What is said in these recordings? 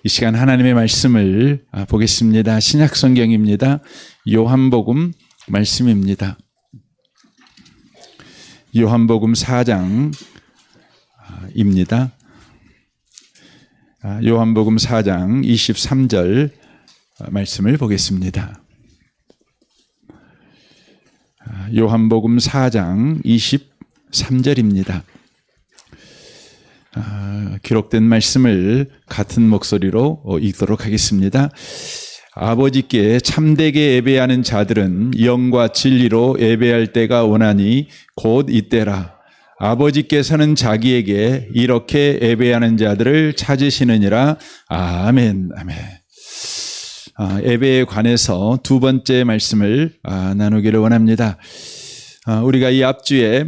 이 시간 하나님의 말씀을 보겠습니다. 신약 성경입니다. 요한복음 말씀입니다. 요한복음 4장입니다. 요한복음 4장 23절 말씀을 보겠습니다. 요한복음 4장 23절입니다. 기록된 말씀을 같은 목소리로 읽도록 하겠습니다. 아버지께 참되게 예배하는 자들은 영과 진리로 예배할 때가 오나니 곧 이때라. 아버지께서는 자기에게 이렇게 예배하는 자들을 찾으시느니라. 아멘. 아멘. 예배에 관해서 두 번째 말씀을 나누기를 원합니다. 우리가 이 앞주에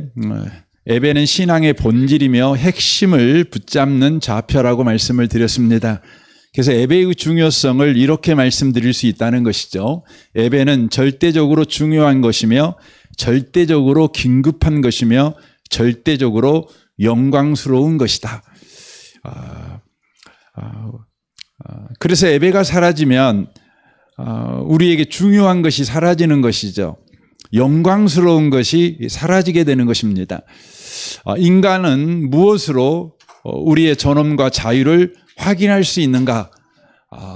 예배는 신앙의 본질이며 핵심을 붙잡는 좌표라고 말씀을 드렸습니다. 그래서 예배의 중요성을 이렇게 말씀드릴 수 있다는 것이죠. 예배는 절대적으로 중요한 것이며 절대적으로 긴급한 것이며 절대적으로 영광스러운 것이다. 그래서 예배가 사라지면 우리에게 중요한 것이 사라지는 것이죠. 영광스러운 것이 사라지게 되는 것입니다. 인간은 무엇으로 우리의 존엄과 자유를 확인할 수 있는가?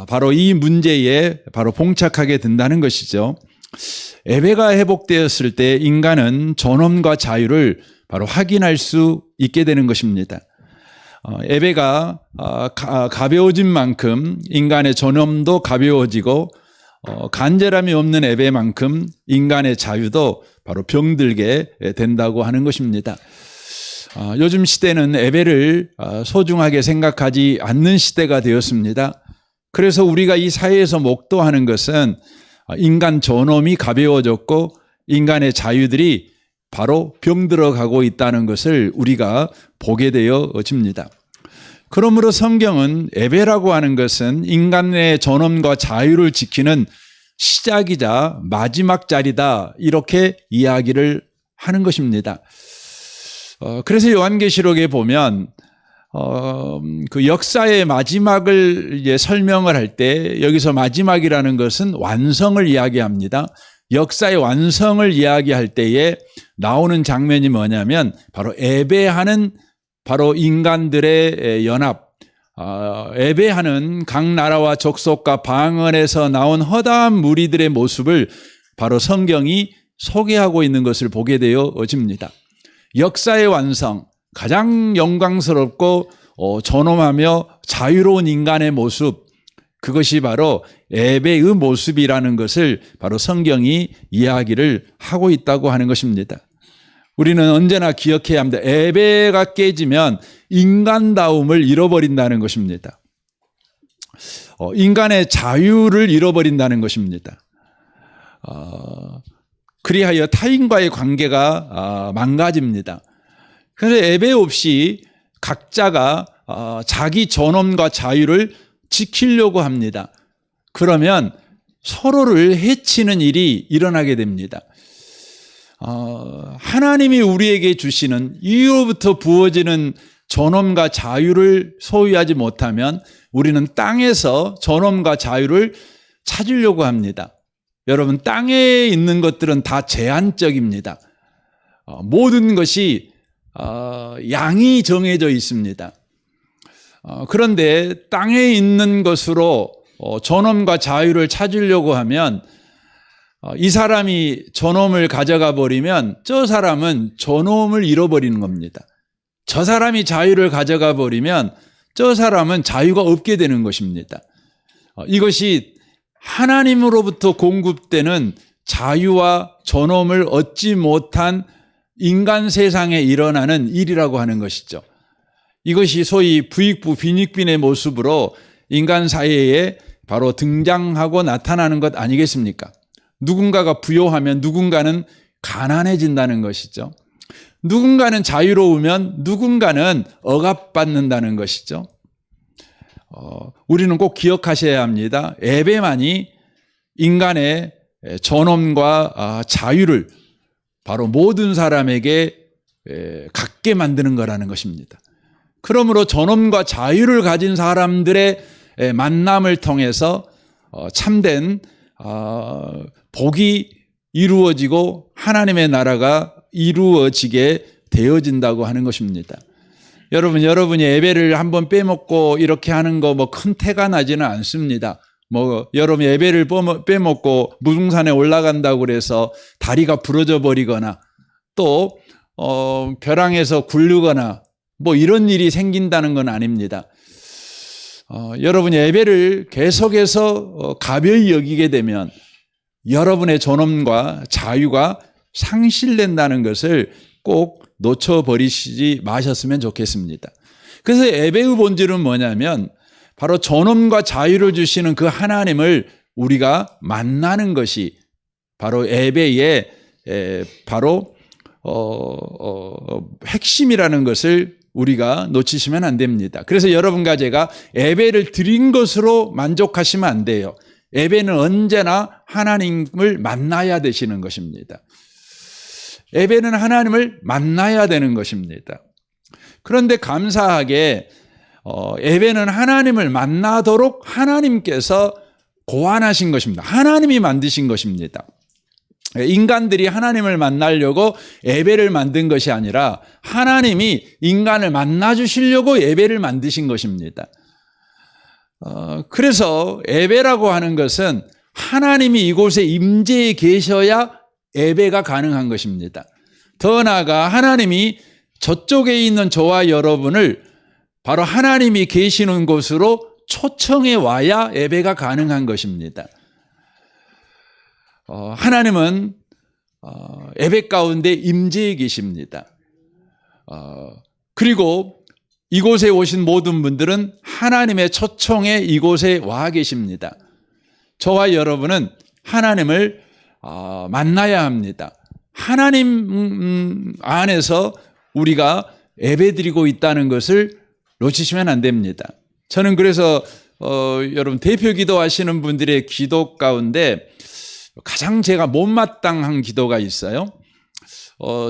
바로 이 문제에 바로 봉착하게 된다는 것이죠. 예배가 회복되었을 때 인간은 존엄과 자유를 바로 확인할 수 있게 되는 것입니다. 예배가 가벼워진 만큼 인간의 존엄도 가벼워지고 간절함이 없는 예배만큼 인간의 자유도 바로 병들게 된다고 하는 것입니다. 요즘 시대는 예배를 소중하게 생각하지 않는 시대가 되었습니다. 그래서 우리가 이 사회에서 목도하는 것은 인간 존엄이 가벼워졌고 인간의 자유들이 바로 병들어가고 있다는 것을 우리가 보게 되어집니다. 그러므로 성경은 예배라고 하는 것은 인간의 존엄과 자유를 지키는 시작이자 마지막 자리다 이렇게 이야기를 하는 것입니다. 그래서 요한계시록에 보면 그 역사의 마지막을 이제 설명을 할 때 여기서 마지막이라는 것은 완성을 이야기합니다. 역사의 완성을 이야기할 때에 나오는 장면이 뭐냐면 바로 예배하는 바로 인간들의 연합, 예배하는 각 나라와 족속과 방언에서 나온 허다한 무리들의 모습을 바로 성경이 소개하고 있는 것을 보게 되어집니다. 역사의 완성, 가장 영광스럽고 존엄하며 자유로운 인간의 모습, 그것이 바로 예배의 모습이라는 것을 바로 성경이 이야기를 하고 있다고 하는 것입니다. 우리는 언제나 기억해야 합니다. 예배가 깨지면 인간다움을 잃어버린다는 것입니다. 인간의 자유를 잃어버린다는 것입니다. 그리하여 타인과의 관계가 망가집니다. 그래서 예배 없이 각자가 자기 존엄과 자유를 지키려고 합니다. 그러면 서로를 해치는 일이 일어나게 됩니다. 하나님이 우리에게 주시는 이후부터 부어지는 존엄과 자유를 소유하지 못하면 우리는 땅에서 존엄과 자유를 찾으려고 합니다. 여러분, 땅에 있는 것들은 다 제한적입니다. 모든 것이 양이 정해져 있습니다. 그런데 땅에 있는 것으로 존엄과 자유를 찾으려고 하면 이 사람이 존엄을 가져가 버리면 저 사람은 존엄을 잃어버리는 겁니다. 저 사람이 자유를 가져가 버리면 저 사람은 자유가 없게 되는 것입니다. 이것이 하나님으로부터 공급되는 자유와 존엄을 얻지 못한 인간 세상에 일어나는 일이라고 하는 것이죠. 이것이 소위 부익부 빈익빈의 모습으로 인간 사회에 바로 등장하고 나타나는 것 아니겠습니까? 누군가가 부요하면 누군가는 가난해진다는 것이죠. 누군가는 자유로우면 누군가는 억압받는다는 것이죠. 우리는 꼭 기억하셔야 합니다. 예배만이 인간의 존엄과 자유를 바로 모든 사람에게 갖게 만드는 거라는 것입니다. 그러므로 존엄과 자유를 가진 사람들의 만남을 통해서 참된 복이 이루어지고 하나님의 나라가 이루어지게 되어진다고 하는 것입니다. 여러분이 예배를 한번 빼먹고 이렇게 하는 거 뭐 큰 태가 나지는 않습니다. 여러분 예배를 빼먹고 무등산에 올라간다고 그래서 다리가 부러져 버리거나 또 벼랑에서 굴르거나 이런 일이 생긴다는 건 아닙니다. 여러분 예배를 계속해서 가벼이 여기게 되면 여러분의 존엄과 자유가 상실된다는 것을 꼭 놓쳐버리시지 마셨으면 좋겠습니다. 그래서 예배의 본질은 뭐냐면 바로 존엄과 자유를 주시는 그 하나님을 우리가 만나는 것이 바로 예배의 바로 핵심이라는 것을 우리가 놓치시면 안 됩니다. 그래서 여러분과 제가 예배를 드린 것으로 만족하시면 안 돼요. 예배는 언제나 하나님을 만나야 되시는 것입니다. 예배는 하나님을 만나야 되는 것입니다. 그런데 감사하게 예배는 하나님을 만나도록 하나님께서 고안하신 것입니다. 하나님이 만드신 것입니다. 인간들이 하나님을 만나려고 예배를 만든 것이 아니라 하나님이 인간을 만나주시려고 예배를 만드신 것입니다. 그래서 예배라고 하는 것은 하나님이 이곳에 임재해 계셔야 예배가 가능한 것입니다. 더 나아가 하나님이 저쪽에 있는 저와 여러분을 바로 하나님이 계시는 곳으로 초청해 와야 예배가 가능한 것입니다. 하나님은 예배 가운데 임재해 계십니다. 그리고 이곳에 오신 모든 분들은 하나님의 초청에 이곳에 와 계십니다. 저와 여러분은 하나님을 만나야 합니다. 하나님 안에서 우리가 예배드리고 있다는 것을 놓치시면 안 됩니다. 저는 그래서 여러분 대표 기도하시는 분들의 기도 가운데 가장 제가 못마땅한 기도가 있어요.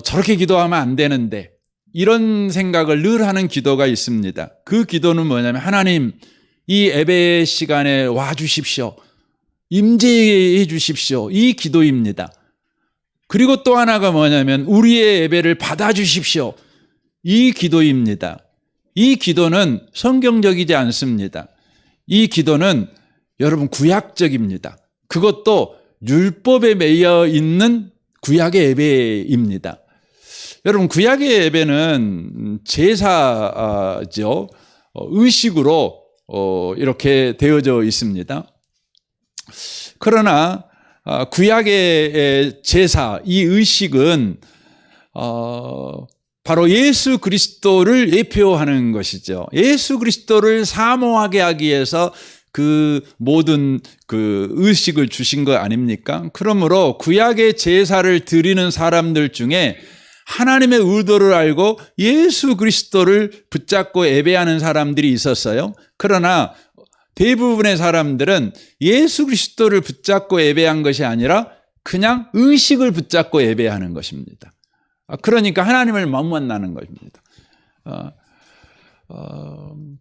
저렇게 기도하면 안 되는데 이런 생각을 늘 하는 기도가 있습니다. 그 기도는 뭐냐면 하나님 이 예배 시간에 와 주십시오. 임재해 주십시오. 이 기도입니다. 그리고 또 하나가 뭐냐면 우리의 예배를 받아 주십시오. 이 기도입니다. 이 기도는 성경적이지 않습니다. 이 기도는 여러분 구약적입니다. 그것도 율법에 매여 있는 구약의 예배입니다. 여러분 구약의 예배는 제사죠. 의식으로 이렇게 되어져 있습니다. 그러나 구약의 제사, 이 의식은 바로 예수 그리스도를 예표하는 것이죠. 예수 그리스도를 사모하게 하기 위해서 그 모든 그 의식을 주신 거 아닙니까? 그러므로 구약의 제사를 드리는 사람들 중에 하나님의 의도를 알고 예수 그리스도를 붙잡고 예배하는 사람들이 있었어요. 그러나 대부분의 사람들은 예수 그리스도를 붙잡고 예배한 것이 아니라 그냥 의식을 붙잡고 예배하는 것입니다. 그러니까 하나님을 못 만나는 것입니다.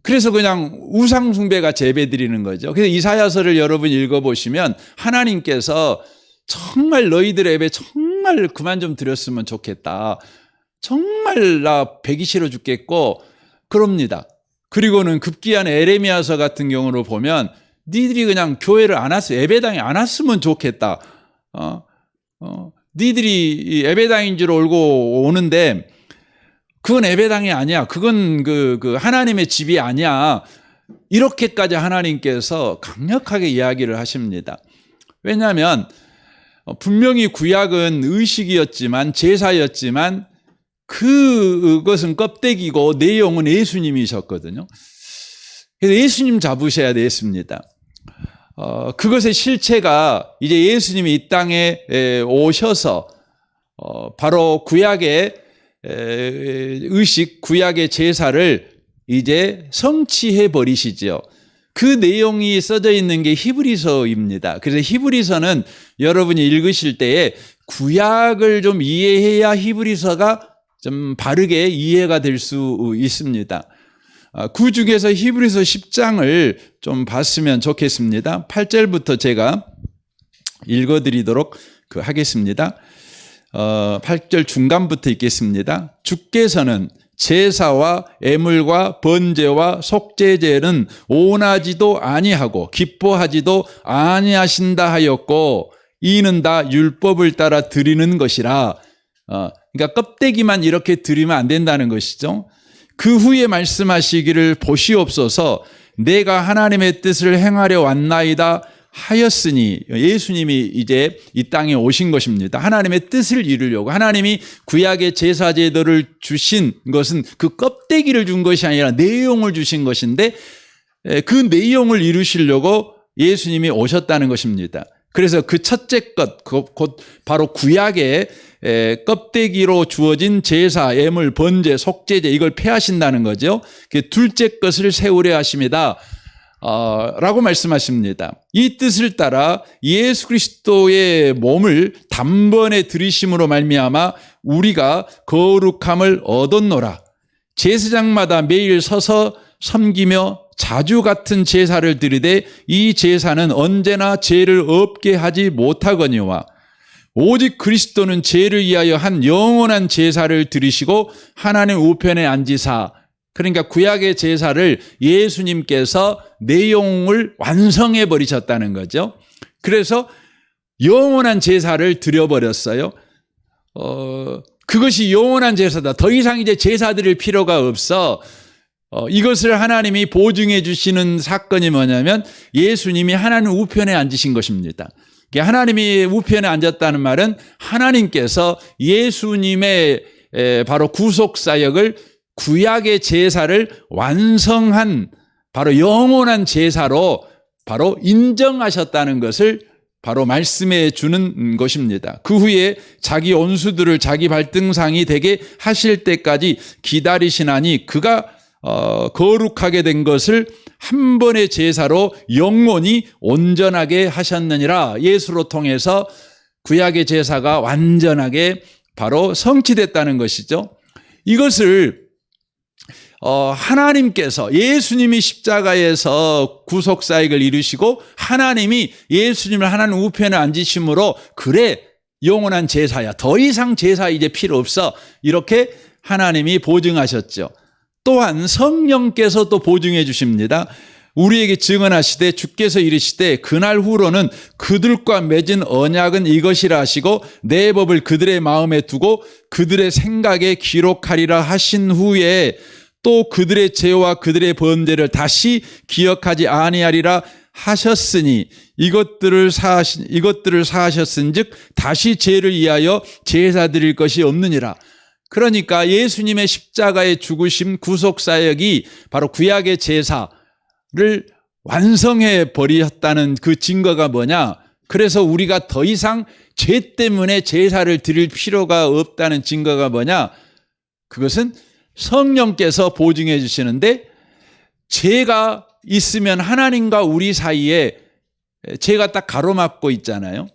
그래서 그냥 우상 숭배같이 예배드리는 거죠. 그래서 이사야서를 여러분 읽어보시면 하나님께서 정말 너희들의 예배 정말 그만 좀 드렸으면 좋겠다. 정말 나 배기 싫어 죽겠고 그럽니다. 그리고는 급기야는 에레미야서 같은 경우로 보면 니들이 그냥 교회를 안 왔어. 예배당에 안 왔으면 좋겠다. 니들이 예배당인 줄 알고 오는데 그건 예배당이 아니야. 그건 그 하나님의 집이 아니야. 이렇게까지 하나님께서 강력하게 이야기를 하십니다. 왜냐하면 분명히 구약은 의식이었지만 제사였지만 그것은 껍데기고 내용은 예수님이셨거든요. 그래서 예수님 잡으셔야 됐습니다. 그것의 실체가 이제 예수님이 이 땅에 오셔서 바로 구약의 의식, 구약의 제사를 이제 성취해 버리시죠. 그 내용이 써져 있는 게 히브리서입니다. 그래서 히브리서는 여러분이 읽으실 때에 구약을 좀 이해해야 히브리서가 좀 바르게 이해가 될 수 있습니다. 그 중에서 히브리서 10장을 좀 봤으면 좋겠습니다. 8절부터 제가 읽어드리도록 하겠습니다. 8절 중간부터 읽겠습니다. 주께서는 제사와 애물과 번제와 속죄제는 원하지도 아니하고 기뻐하지도 아니하신다 하였고 이는 다 율법을 따라 드리는 것이라. 그러니까 껍데기만 이렇게 드리면 안 된다는 것이죠. 그 후에 말씀하시기를 보시옵소서 내가 하나님의 뜻을 행하려 왔나이다 하였으니, 예수님이 이제 이 땅에 오신 것입니다. 하나님의 뜻을 이루려고. 하나님이 구약의 제사 제도를 주신 것은 그 껍데기를 준 것이 아니라 내용을 주신 것인데 그 내용을 이루시려고 예수님이 오셨다는 것입니다. 그래서 그 첫째 것, 곧 바로 구약의 껍데기로 주어진 제사, 애물, 번제, 속죄제 이걸 폐하신다는 거죠. 그 둘째 것을 세우려 하심이다 라고 말씀하십니다. 이 뜻을 따라 예수 그리스도의 몸을 단번에 들이심으로 말미암아 우리가 거룩함을 얻었노라. 제사장마다 매일 서서 섬기며 자주 같은 제사를 드리되 이 제사는 언제나 죄를 없게 하지 못하거니와 오직 그리스도는 죄를 위하여 한 영원한 제사를 드리시고 하나님 우편에 앉으사. 그러니까 구약의 제사를 예수님께서 내용을 완성해 버리셨다는 거죠. 그래서 영원한 제사를 드려버렸어요. 그것이 영원한 제사다. 더 이상 이제 제사 드릴 필요가 없어. 이것을 하나님이 보증해 주시는 사건이 뭐냐면 예수님이 하나님 우편에 앉으신 것입니다. 하나님이 우편에 앉았다는 말은 하나님께서 예수님의 바로 구속사역을 구약의 제사를 완성한 바로 영원한 제사로 바로 인정하셨다는 것을 바로 말씀해 주는 것입니다. 그 후에 자기 온수들을 자기 발등상이 되게 하실 때까지 기다리시나니 그가 거룩하게 된 것을 한 번의 제사로 영원히 온전하게 하셨느니라. 예수로 통해서 구약의 제사가 완전하게 바로 성취됐다는 것이죠. 이것을 하나님께서 예수님이 십자가에서 구속사역을 이루시고 하나님이 예수님을 하나님 우편에 앉으심으로 그래 영원한 제사야. 더 이상 제사 이제 필요 없어. 이렇게 하나님이 보증하셨죠. 또한 성령께서 또 보증해 주십니다. 우리에게 증언하시되 주께서 이르시되 그날 후로는 그들과 맺은 언약은 이것이라 하시고 내 법을 그들의 마음에 두고 그들의 생각에 기록하리라 하신 후에 또 그들의 죄와 그들의 번제를 다시 기억하지 아니하리라 하셨으니 이것들을 사하셨은즉 다시 죄를 위하여 제사 드릴 것이 없느니라. 그러니까 예수님의 십자가의 죽으심 구속사역이 바로 구약의 제사를 완성해 버렸다는 그 증거가 뭐냐? 그래서 우리가 더 이상 죄 때문에 제사를 드릴 필요가 없다는 증거가 뭐냐? 그것은 성령께서 보증해 주시는데 죄가 있으면 하나님과 우리 사이에 죄가 딱 가로막고 있잖아요.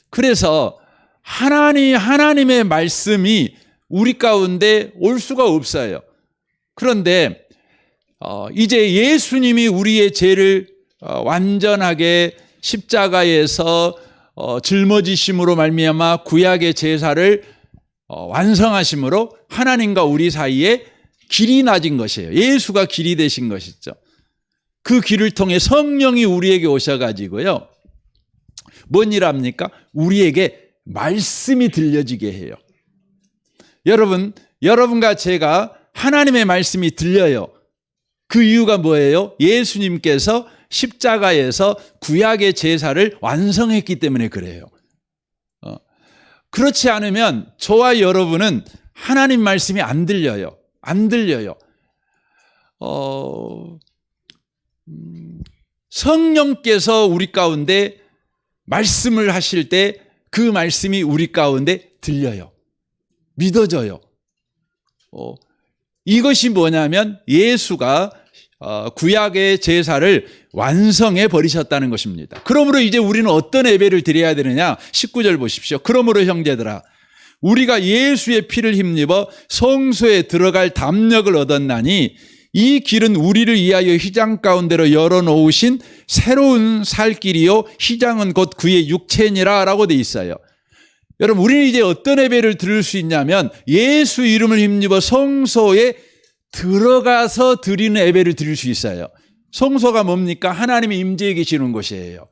그래서 하나님의 말씀이 우리 가운데 올 수가 없어요. 그런데 이제 예수님이 우리의 죄를 완전하게 십자가에서 짊어지심으로 말미암아 구약의 제사를 완성하심으로 하나님과 우리 사이에 길이 나진 것이에요. 예수가 길이 되신 것이죠. 그 길을 통해 성령이 우리에게 오셔가지고요. 뭔 일 합니까? 우리에게 말씀이 들려지게 해요. 여러분과 제가 하나님의 말씀이 들려요. 그 이유가 뭐예요? 예수님께서 십자가에서 구약의 제사를 완성했기 때문에 그래요. 그렇지 않으면 저와 여러분은 하나님 말씀이 안 들려요. 안 들려요. 성령께서 우리 가운데 말씀을 하실 때 그 말씀이 우리 가운데 들려요. 믿어져요. 이것이 뭐냐면 예수가 구약의 제사를 완성해 버리셨다는 것입니다. 그러므로 이제 우리는 어떤 예배를 드려야 되느냐? 19절 보십시오. 그러므로 형제들아 우리가 예수의 피를 힘입어 성소에 들어갈 담력을 얻었나니 이 길은 우리를 위하여 휘장 가운데로 열어놓으신 새로운 살 길이요 휘장은 곧 그의 육체니라 라고 돼 있어요. 여러분, 우리는 이제 어떤 예배를 드릴 수 있냐면 예수 이름을 힘입어 성소에 들어가서 드리는 예배를 드릴 수 있어요. 성소가 뭡니까? 하나님의 임재에 계시는 곳이에요.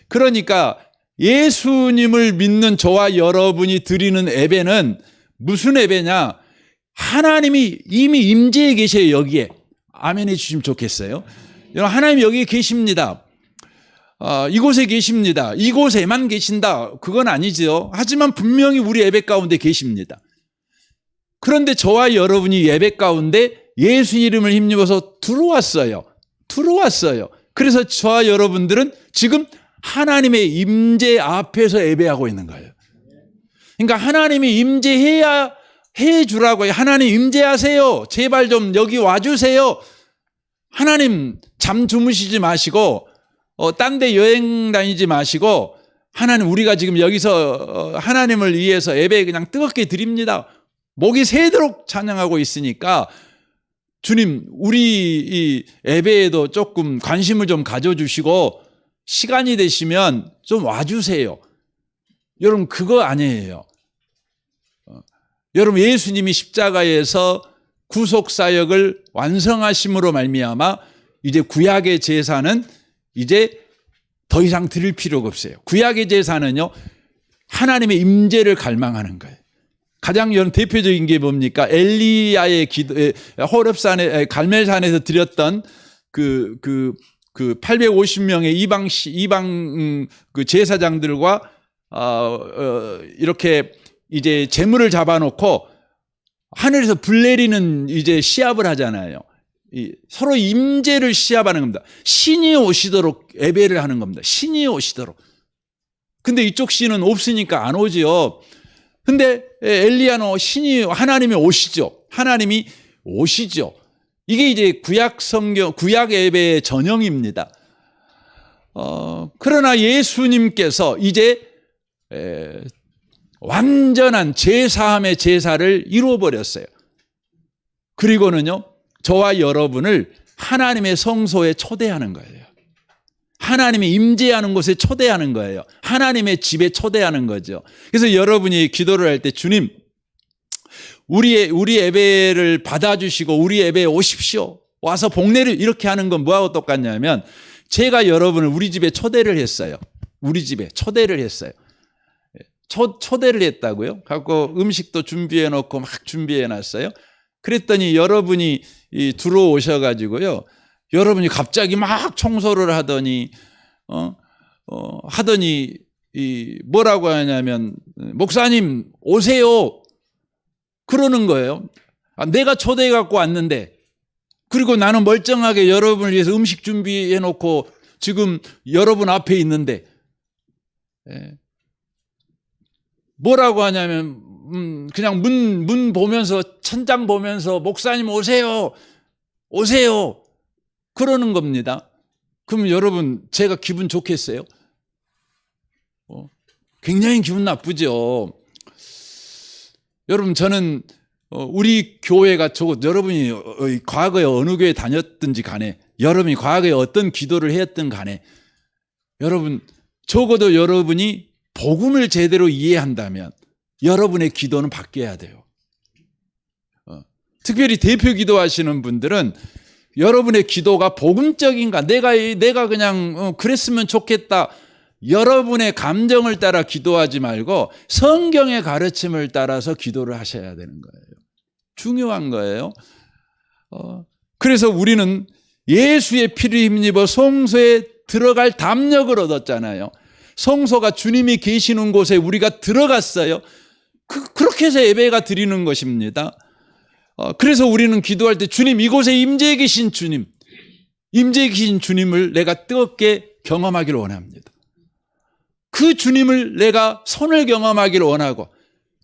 그러니까 예수님을 믿는 저와 여러분이 드리는 예배는 무슨 예배냐? 하나님이 이미 임재에 계셔요. 여기에. 아멘 해주시면 좋겠어요. 여러분, 하나님 여기에 계십니다. 이곳에 계십니다. 이곳에만 계신다. 그건 아니죠. 하지만 분명히 우리 예배 가운데 계십니다. 그런데 저와 여러분이 예배 가운데 예수 이름을 힘입어서 들어왔어요. 그래서 저와 여러분들은 지금 하나님의 임재 앞에서 예배하고 있는 거예요. 그러니까 하나님이 임재해야 해주라고요. 하나님 임재하세요. 제발 좀 여기 와주세요. 하나님 잠 주무시지 마시고 딴 데 여행 다니지 마시고 하나님 우리가 지금 여기서 하나님을 위해서 예배 그냥 뜨겁게 드립니다. 목이 새도록 찬양하고 있으니까 주님 우리 이 예배에도 조금 관심을 좀 가져주시고 시간이 되시면 좀 와주세요. 여러분 그거 아니에요. 여러분 예수님이 십자가에서 구속사역을 완성하심으로 말미암아 이제 구약의 제사는 이제 더 이상 드릴 필요가 없어요. 구약의 제사는요 하나님의 임재를 갈망하는 거예요. 가장 대표적인 게 뭡니까? 엘리야의 기도, 호렙산에 갈멜산에서 드렸던 그 850명의 이방 그 제사장들과 이렇게 이제 제물을 잡아놓고 하늘에서 불 내리는 이제 시합을 하잖아요. 서로 임재를 시합하는 겁니다. 신이 오시도록 예배를 하는 겁니다. 신이 오시도록. 근데 이쪽 신은 없으니까 안 오지요. 근데 엘리야는 하나님이 오시죠. 하나님이 오시죠. 이게 이제 구약 예배의 전형입니다. 그러나 예수님께서 이제 완전한 제사함의 제사를 이루어버렸어요. 그리고는요, 저와 여러분을 하나님의 성소에 초대하는 거예요. 하나님이 임재하는 곳에 초대하는 거예요. 하나님의 집에 초대하는 거죠. 그래서 여러분이 기도를 할 때 주님, 우리 예배를 받아주시고 우리 예배에 오십시오. 와서 복례를 이렇게 하는 건 뭐하고 똑같냐면 제가 여러분을 우리 집에 초대를 했어요. 우리 집에 초대를 했어요. 초대를 했다고요? 갖고 음식도 준비해 놓고 막 준비해 놨어요. 그랬더니 여러분이 들어오셔가지고요. 여러분이 갑자기 막 청소를 하더니 뭐라고 하냐면 목사님 오세요. 그러는 거예요. 내가 초대해 갖고 왔는데 그리고 나는 멀쩡하게 여러분을 위해서 음식 준비해 놓고 지금 여러분 앞에 있는데 뭐라고 하냐면 그냥 문 보면서 천장 보면서 목사님 오세요. 그러는 겁니다. 그럼 여러분 제가 기분 좋겠어요? 굉장히 기분 나쁘죠. 여러분 저는 우리 교회가 여러분이 과거에 어느 교회 다녔든지 간에 여러분이 과거에 어떤 기도를 했든 간에 여러분 적어도 여러분이 복음을 제대로 이해한다면 여러분의 기도는 바뀌어야 돼요. 특별히 대표 기도하시는 분들은 여러분의 기도가 복음적인가 내가 그냥 그랬으면 좋겠다. 여러분의 감정을 따라 기도하지 말고 성경의 가르침을 따라서 기도를 하셔야 되는 거예요. 중요한 거예요. 그래서 우리는 예수의 피를 힘입어 성소에 들어갈 담력을 얻었잖아요. 성소가 주님이 계시는 곳에 우리가 들어갔어요. 그렇게 해서 예배가 드리는 것입니다. 그래서 우리는 기도할 때 주님 이곳에 임재해 계신 주님을 내가 뜨겁게 경험하기를 원합니다. 그 주님을 내가 손을 경험하기를 원하고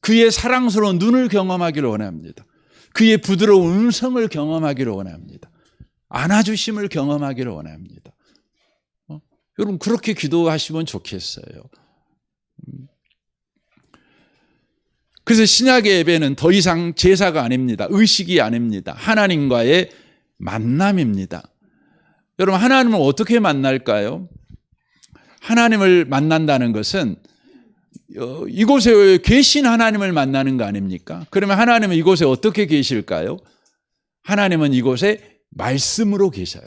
그의 사랑스러운 눈을 경험하기를 원합니다. 그의 부드러운 음성을 경험하기를 원합니다. 안아주심을 경험하기를 원합니다. 여러분 그렇게 기도하시면 좋겠어요. 그래서 신약의 예배는 더 이상 제사가 아닙니다. 의식이 아닙니다. 하나님과의 만남입니다. 여러분, 하나님을 어떻게 만날까요? 하나님을 만난다는 것은 이곳에 계신 하나님을 만나는 거 아닙니까? 그러면 하나님은 이곳에 어떻게 계실까요? 하나님은 이곳에 말씀으로 계셔요.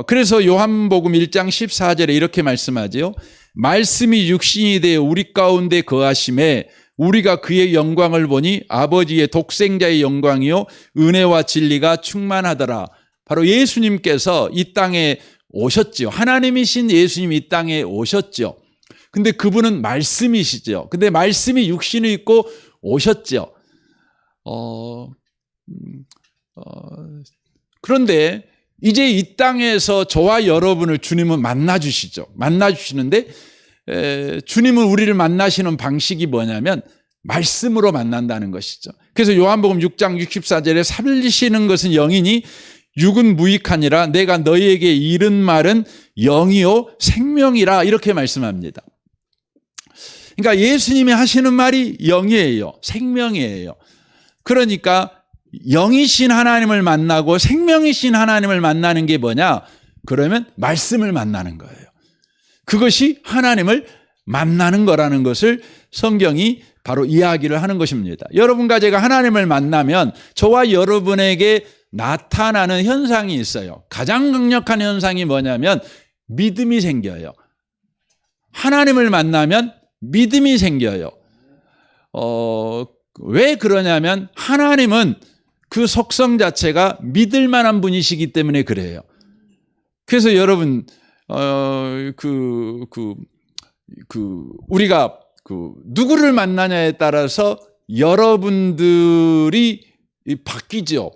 그래서 요한복음 1장 14절에 이렇게 말씀하죠. 말씀이 육신이 되어 우리 가운데 거하심에 우리가 그의 영광을 보니 아버지의 독생자의 영광이요 은혜와 진리가 충만하더라. 바로 예수님께서 이 땅에 오셨죠. 하나님이신 예수님이 이 땅에 오셨죠. 근데 그분은 말씀이시죠. 근데 말씀이 육신을 입고 오셨죠. 그런데 이제 이 땅에서 저와 여러분을 주님은 만나주시죠. 만나주시는데 주님은 우리를 만나시는 방식이 뭐냐면 말씀으로 만난다는 것이죠. 그래서 요한복음 6장 64절에 살리시는 것은 영이니 육은 무익하니라 내가 너희에게 이른 말은 영이요 생명이라 이렇게 말씀합니다. 그러니까 예수님이 하시는 말이 영이에요. 생명이에요. 그러니까 영이신 하나님을 만나고 생명이신 하나님을 만나는 게 뭐냐? 그러면 말씀을 만나는 거예요. 그것이 하나님을 만나는 거라는 것을 성경이 바로 이야기를 하는 것입니다. 여러분과 제가 하나님을 만나면 저와 여러분에게 나타나는 현상이 있어요. 가장 강력한 현상이 뭐냐면 믿음이 생겨요. 하나님을 만나면 믿음이 생겨요. 왜 그러냐면 하나님은 그 속성 자체가 믿을 만한 분이시기 때문에 그래요. 그래서 여러분, 우리가 누구를 만나냐에 따라서 여러분들이 바뀌죠.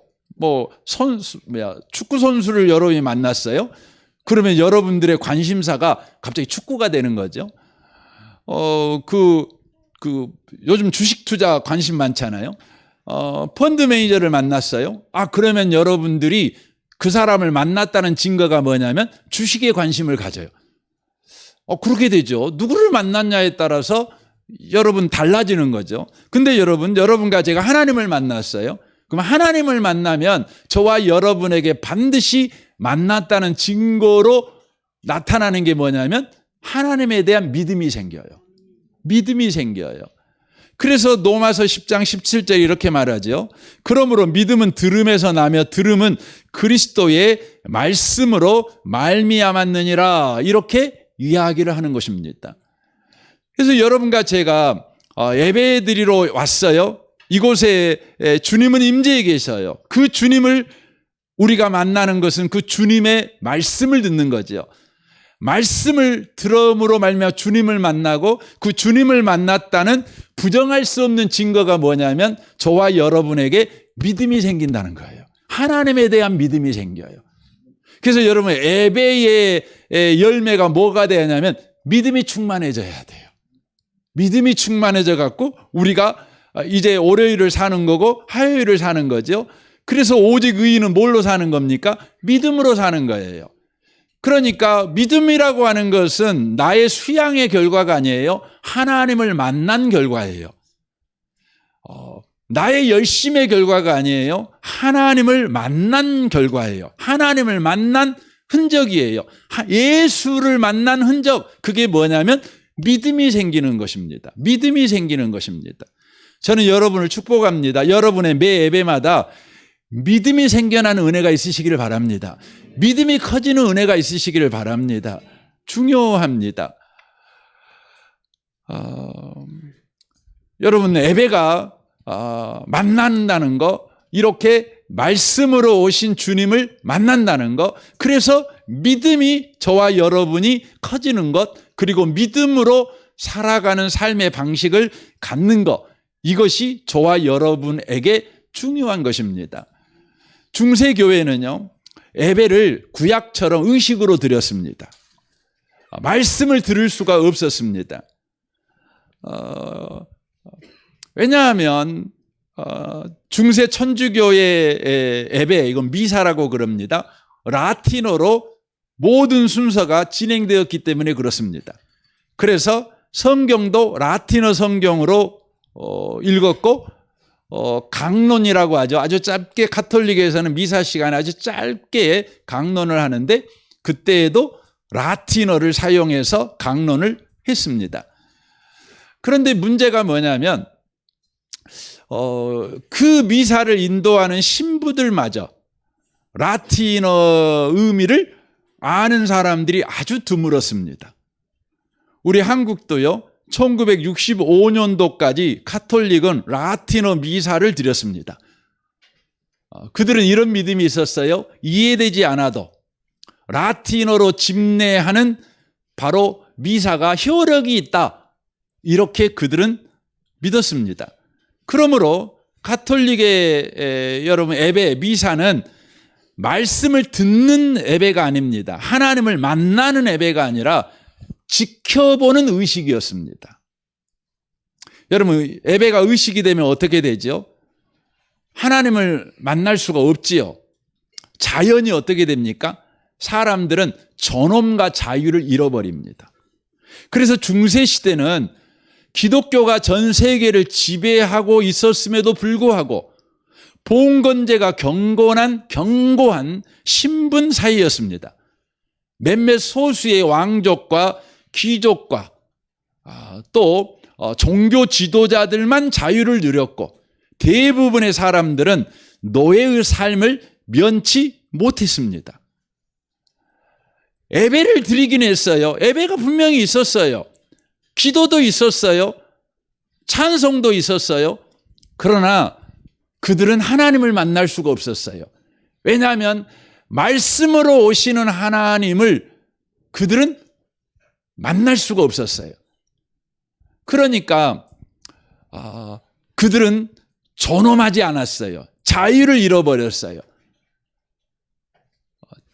축구 선수를 여러분이 만났어요. 그러면 여러분들의 관심사가 갑자기 축구가 되는 거죠. 요즘 주식 투자 관심 많잖아요. 펀드 매니저를 만났어요. 그러면 여러분들이 그 사람을 만났다는 증거가 뭐냐면 주식에 관심을 가져요. 그렇게 되죠. 누구를 만났냐에 따라서 여러분 달라지는 거죠. 근데 여러분과 제가 하나님을 만났어요. 그럼 하나님을 만나면 저와 여러분에게 반드시 만났다는 증거로 나타나는 게 뭐냐면 하나님에 대한 믿음이 생겨요. 믿음이 생겨요. 그래서 로마서 10장 17절 이렇게 말하죠. 그러므로 믿음은 들음에서 나며 들음은 그리스도의 말씀으로 말미암았느니라 이렇게 이야기를 하는 것입니다. 그래서 여러분과 제가 예배 드리러 왔어요. 이곳에 주님은 임재해 계셔요. 그 주님을 우리가 만나는 것은 그 주님의 말씀을 듣는 거죠. 말씀을 들음으로 말미암아 주님을 만나고 그 주님을 만났다는 부정할 수 없는 증거가 뭐냐면 저와 여러분에게 믿음이 생긴다는 거예요. 하나님에 대한 믿음이 생겨요. 그래서 여러분 예배의 열매가 뭐가 되냐면 믿음이 충만해져야 돼요. 믿음이 충만해져 갖고 우리가 이제 월요일을 사는 거고 화요일을 사는 거죠. 그래서 오직 의인은 뭘로 사는 겁니까? 믿음으로 사는 거예요. 그러니까 믿음이라고 하는 것은 나의 수양의 결과가 아니에요. 하나님을 만난 결과예요. 나의 열심의 결과가 아니에요. 하나님을 만난 결과예요. 하나님을 만난 흔적이에요. 예수를 만난 흔적. 그게 뭐냐면 믿음이 생기는 것입니다. 믿음이 생기는 것입니다. 저는 여러분을 축복합니다. 여러분의 매 예배마다 믿음이 생겨나는 은혜가 있으시기를 바랍니다. 믿음이 커지는 은혜가 있으시기를 바랍니다. 중요합니다. 여러분 예배가 만난다는 거, 이렇게 말씀으로 오신 주님을 만난다는 것, 그래서 믿음이 저와 여러분이 커지는 것, 그리고 믿음으로 살아가는 삶의 방식을 갖는 것, 이것이 저와 여러분에게 중요한 것입니다. 중세교회는요, 예배를 구약처럼 의식으로 드렸습니다. 말씀을 들을 수가 없었습니다. 왜냐하면 중세 천주교의 예배, 이건 미사라고 그럽니다. 라틴어로 모든 순서가 진행되었기 때문에 그렇습니다. 그래서 성경도 라틴어 성경으로 읽었고 강론이라고 하죠. 아주 짧게 가톨릭에서는 미사 시간에 아주 짧게 강론을 하는데 그때에도 라틴어를 사용해서 강론을 했습니다. 그런데 문제가 뭐냐면 그 미사를 인도하는 신부들마저 라틴어 의미를 아는 사람들이 아주 드물었습니다. 우리 한국도요, 1965년도까지 가톨릭은 라틴어 미사를 드렸습니다. 그들은 이런 믿음이 있었어요. 이해되지 않아도 라틴어로 집례하는 바로 미사가 효력이 있다. 이렇게 그들은 믿었습니다. 그러므로 가톨릭의 여러분 예배 미사는 말씀을 듣는 예배가 아닙니다. 하나님을 만나는 예배가 아니라 지켜보는 의식이었습니다. 여러분 예배가 의식이 되면 어떻게 되죠? 하나님을 만날 수가 없지요. 자연이 어떻게 됩니까? 사람들은 존엄과 자유를 잃어버립니다. 그래서 중세시대는 기독교가 전 세계를 지배하고 있었음에도 불구하고 봉건제가 경고한 신분 사이였습니다. 몇몇 소수의 왕족과 귀족과 또 종교 지도자들만 자유를 누렸고 대부분의 사람들은 노예의 삶을 면치 못했습니다. 예배를 드리긴 했어요. 예배가 분명히 있었어요. 기도도 있었어요. 찬송도 있었어요. 그러나 그들은 하나님을 만날 수가 없었어요. 왜냐하면 말씀으로 오시는 하나님을 그들은 만날 수가 없었어요. 그러니까 그들은 존엄하지 않았어요. 자유를 잃어버렸어요.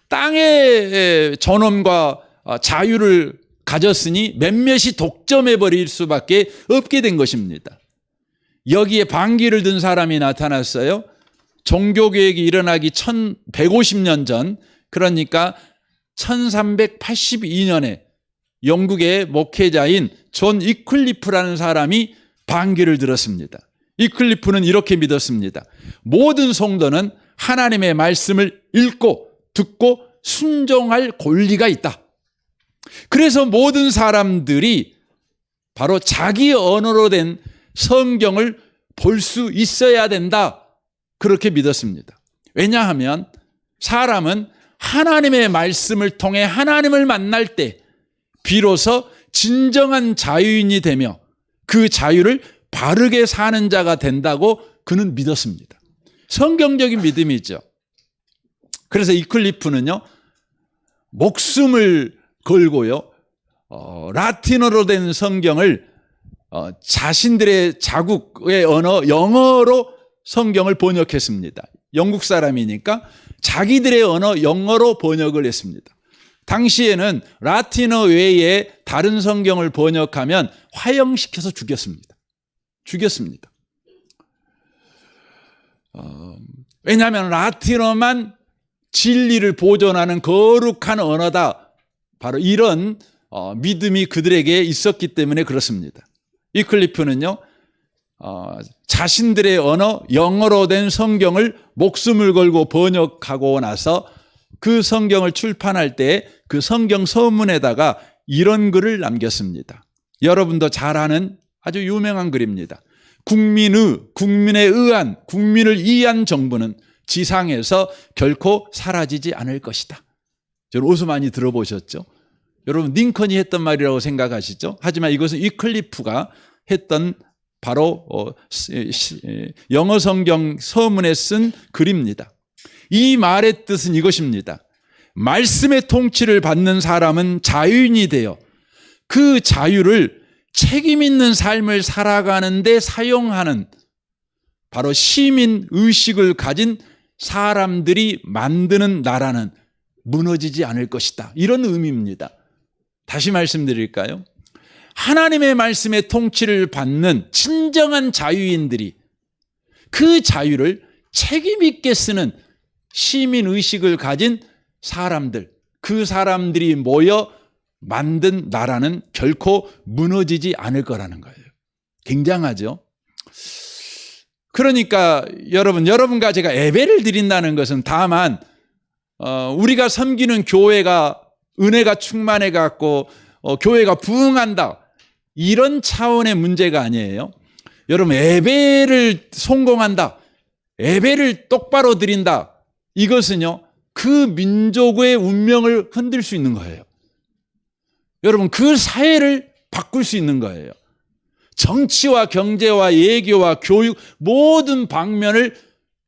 땅의 존엄과 자유를 가졌으니 몇몇이 독점해버릴 수밖에 없게 된 것입니다. 여기에 반기를 든 사람이 나타났어요. 종교개혁이 일어나기 1150년 전, 그러니까 1382년에 영국의 목회자인 존 위클리프라는 사람이 반기를 들었습니다. 위클리프는 이렇게 믿었습니다. 모든 성도는 하나님의 말씀을 읽고 듣고 순종할 권리가 있다. 그래서 모든 사람들이 바로 자기 언어로 된 성경을 볼 수 있어야 된다. 그렇게 믿었습니다. 왜냐하면 사람은 하나님의 말씀을 통해 하나님을 만날 때 비로소 진정한 자유인이 되며 그 자유를 바르게 사는 자가 된다고 그는 믿었습니다. 성경적인 믿음이죠. 그래서 이클리프는요, 목숨을 걸고요, 라틴어로 된 성경을 자신들의 자국의 언어 영어로 성경을 번역했습니다. 영국 사람이니까 자기들의 언어 영어로 번역을 했습니다. 당시에는 라틴어 외에 다른 성경을 번역하면 화형시켜서 죽였습니다. 왜냐하면 라틴어만 진리를 보존하는 거룩한 언어다. 바로 이런 믿음이 그들에게 있었기 때문에 그렇습니다. 위클리프는요, 자신들의 언어 영어로 된 성경을 목숨을 걸고 번역하고 나서 그 성경을 출판할 때 그 성경 서문에다가 이런 글을 남겼습니다. 여러분도 잘 아는 아주 유명한 글입니다. 국민에 의한, 국민을 위한 정부는 지상에서 결코 사라지지 않을 것이다. 여러분 어디서 많이 들어보셨죠? 여러분 링컨이 했던 말이라고 생각하시죠? 하지만 이것은 위클리프가 했던 바로 영어 성경 서문에 쓴 글입니다. 이 말의 뜻은 이것입니다. 말씀의 통치를 받는 사람은 자유인이 되어 그 자유를 책임 있는 삶을 살아가는 데 사용하는 바로 시민 의식을 가진 사람들이 만드는 나라는 무너지지 않을 것이다. 이런 의미입니다. 다시 말씀드릴까요? 하나님의 말씀의 통치를 받는 진정한 자유인들이 그 자유를 책임 있게 쓰는 시민 의식을 가진 사람들, 그 사람들이 모여 만든 나라는 결코 무너지지 않을 거라는 거예요. 굉장하죠? 그러니까 여러분과 제가 예배를 드린다는 것은 다만 우리가 섬기는 교회가 은혜가 충만해 갖고 교회가 부흥한다, 이런 차원의 문제가 아니에요. 여러분, 예배를 성공한다, 예배를 똑바로 드린다, 이것은요 그 민족의 운명을 흔들 수 있는 거예요. 여러분, 그 사회를 바꿀 수 있는 거예요. 정치와 경제와 예교와 교육 모든 방면을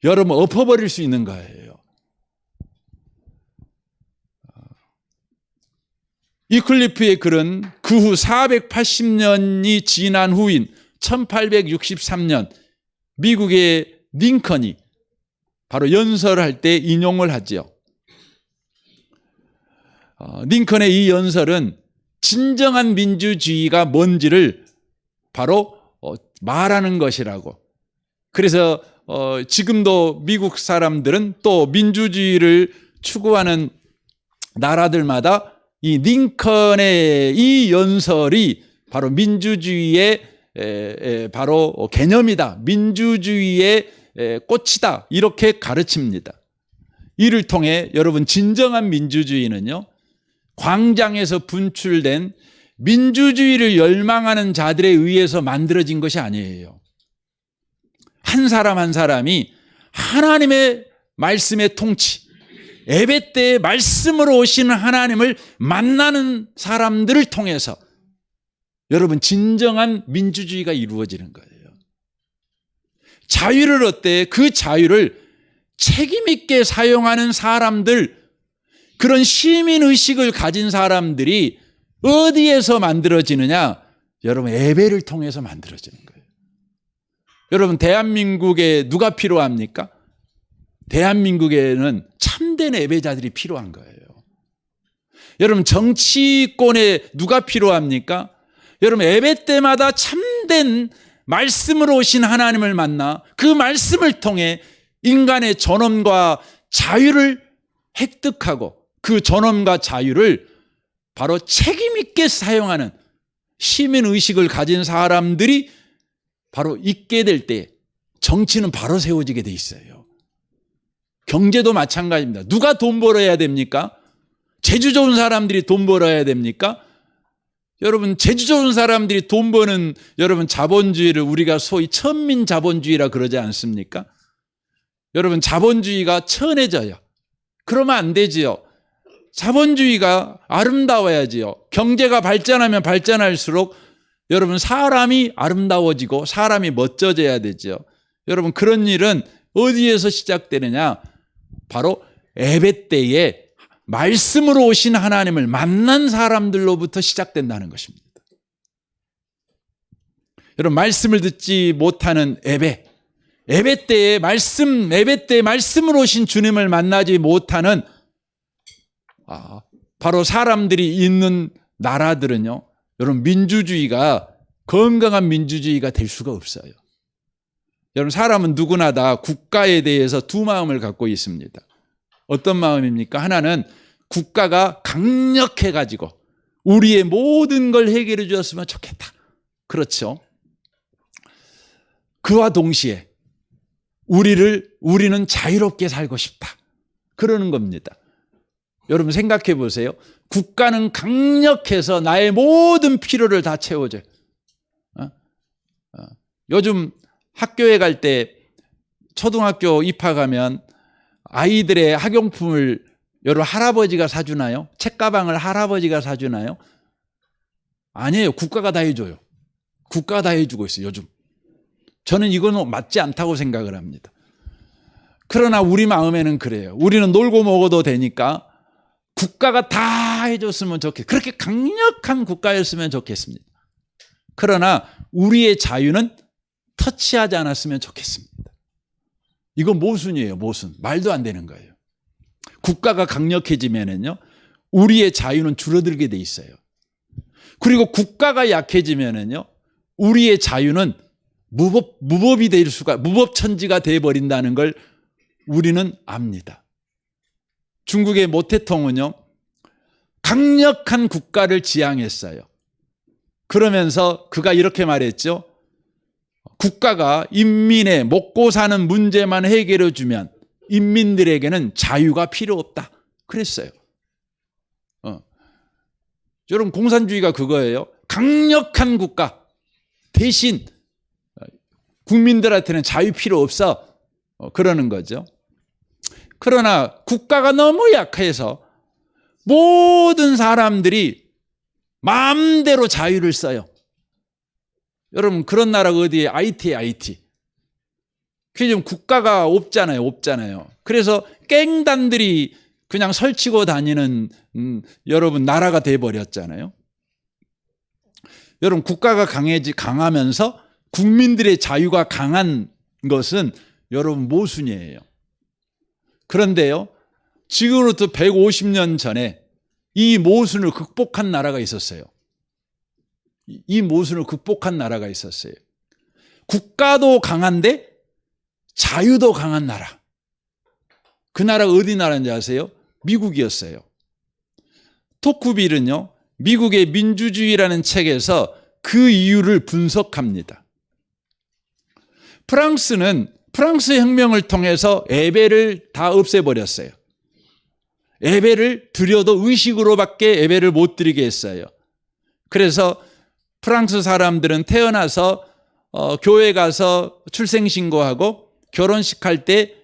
여러분 엎어버릴 수 있는 거예요. 위클리프의 글은 그 후 480년이 지난 후인 1863년 미국의 링컨이 바로 연설할 때 인용을 하죠. 링컨의 이 연설은 진정한 민주주의가 뭔지를 바로 말하는 것이라고. 그래서 지금도 미국 사람들은 또 민주주의를 추구하는 나라들마다 이 링컨의 이 연설이 바로 민주주의의 바로 개념이다, 민주주의의 꽃이다, 이렇게 가르칩니다. 이를 통해 여러분, 진정한 민주주의는요 광장에서 분출된 민주주의를 열망하는 자들에 의해서 만들어진 것이 아니에요. 한 사람 한 사람이 하나님의 말씀의 통치, 예배 때에 말씀으로 오시는 하나님을 만나는 사람들을 통해서 여러분 진정한 민주주의가 이루어지는 거예요. 자유를 얻되 그 자유를 책임 있게 사용하는 사람들, 그런 시민의식을 가진 사람들이 어디에서 만들어지느냐? 여러분, 예배를 통해서 만들어지는 거예요. 여러분, 대한민국에 누가 필요합니까? 대한민국에는 참된 예배자들이 필요한 거예요. 여러분, 정치권에 누가 필요합니까? 여러분, 예배 때마다 참된 말씀으로 오신 하나님을 만나 그 말씀을 통해 인간의 존엄과 자유를 획득하고 그 존엄과 자유를 바로 책임 있게 사용하는 시민의식을 가진 사람들이 바로 있게 될 때 정치는 바로 세워지게 돼 있어요. 경제도 마찬가지입니다. 누가 돈 벌어야 됩니까? 재주 좋은 사람들이 돈 벌어야 됩니까? 여러분, 재주 좋은 사람들이 돈 버는 여러분 자본주의를 우리가 소위 천민 자본주의라 그러지 않습니까? 여러분, 자본주의가 천해져요. 그러면 안 되지요. 자본주의가 아름다워야지요. 경제가 발전하면 발전할수록 여러분 사람이 아름다워지고 사람이 멋져져야 되죠. 여러분, 그런 일은 어디에서 시작되느냐? 바로 예배 때에 말씀으로 오신 하나님을 만난 사람들로부터 시작된다는 것입니다. 여러분, 말씀을 듣지 못하는 예배, 예배 때에 말씀으로 오신 주님을 만나지 못하는 바로 사람들이 있는 나라들은요, 여러분, 민주주의가 건강한 민주주의가 될 수가 없어요. 여러분, 사람은 누구나 다 국가에 대해서 두 마음을 갖고 있습니다. 어떤 마음입니까? 하나는 국가가 강력해가지고 우리의 모든 걸 해결해 주었으면 좋겠다. 그렇죠. 그와 동시에 우리는 자유롭게 살고 싶다. 그러는 겁니다. 여러분, 생각해 보세요. 국가는 강력해서 나의 모든 필요를 다 채워줘요. 요즘 학교에 갈 때 초등학교 입학하면 아이들의 학용품을 여러분 할아버지가 사주나요? 책가방을 할아버지가 사주나요? 아니에요. 국가가 다 해줘요. 국가가 다 해주고 있어요, 요즘. 저는 이건 맞지 않다고 생각을 합니다. 그러나 우리 마음에는 그래요. 우리는 놀고 먹어도 되니까 국가가 다 해줬으면 좋겠어요. 그렇게 강력한 국가였으면 좋겠습니다. 그러나 우리의 자유는 터치하지 않았으면 좋겠습니다. 이건 모순이에요, 모순. 말도 안 되는 거예요. 국가가 강력해지면은요, 우리의 자유는 줄어들게 돼 있어요. 그리고 국가가 약해지면은요, 우리의 자유는 무법이 될 수가, 무법천지가 돼 버린다는 걸 우리는 압니다. 중국의 모태통은요, 강력한 국가를 지향했어요. 그러면서 그가 이렇게 말했죠. 국가가 인민의 먹고 사는 문제만 해결해 주면 인민들에게는 자유가 필요 없다. 그랬어요. 여러분, 공산주의가 그거예요. 강력한 국가 대신 국민들한테는 자유 필요 없어. 그러는 거죠. 그러나 국가가 너무 약해서 모든 사람들이 마음대로 자유를 써요. 여러분, 그런 나라가 어디에? IT에 IT. 그게 좀 국가가 없잖아요. 그래서 깽단들이 그냥 설치고 다니는 여러분 나라가 돼버렸잖아요. 여러분, 국가가 강하면서 국민들의 자유가 강한 것은 여러분 모순이에요. 그런데요, 지금으로부터 150년 전에 이 모순을 극복한 나라가 있었어요. 이 모순을 극복한 나라가 있었어요. 국가도 강한데 자유도 강한 나라. 그 나라가 어디 나라인지 아세요? 미국이었어요. 토쿠빌은요, 미국의 민주주의라는 책에서 그 이유를 분석합니다. 프랑스 혁명을 통해서 예배를 다 없애버렸어요. 예배를 드려도 의식으로밖에 예배를 못 드리게 했어요. 그래서 프랑스 사람들은 태어나서 교회 가서 출생신고하고 결혼식 할 때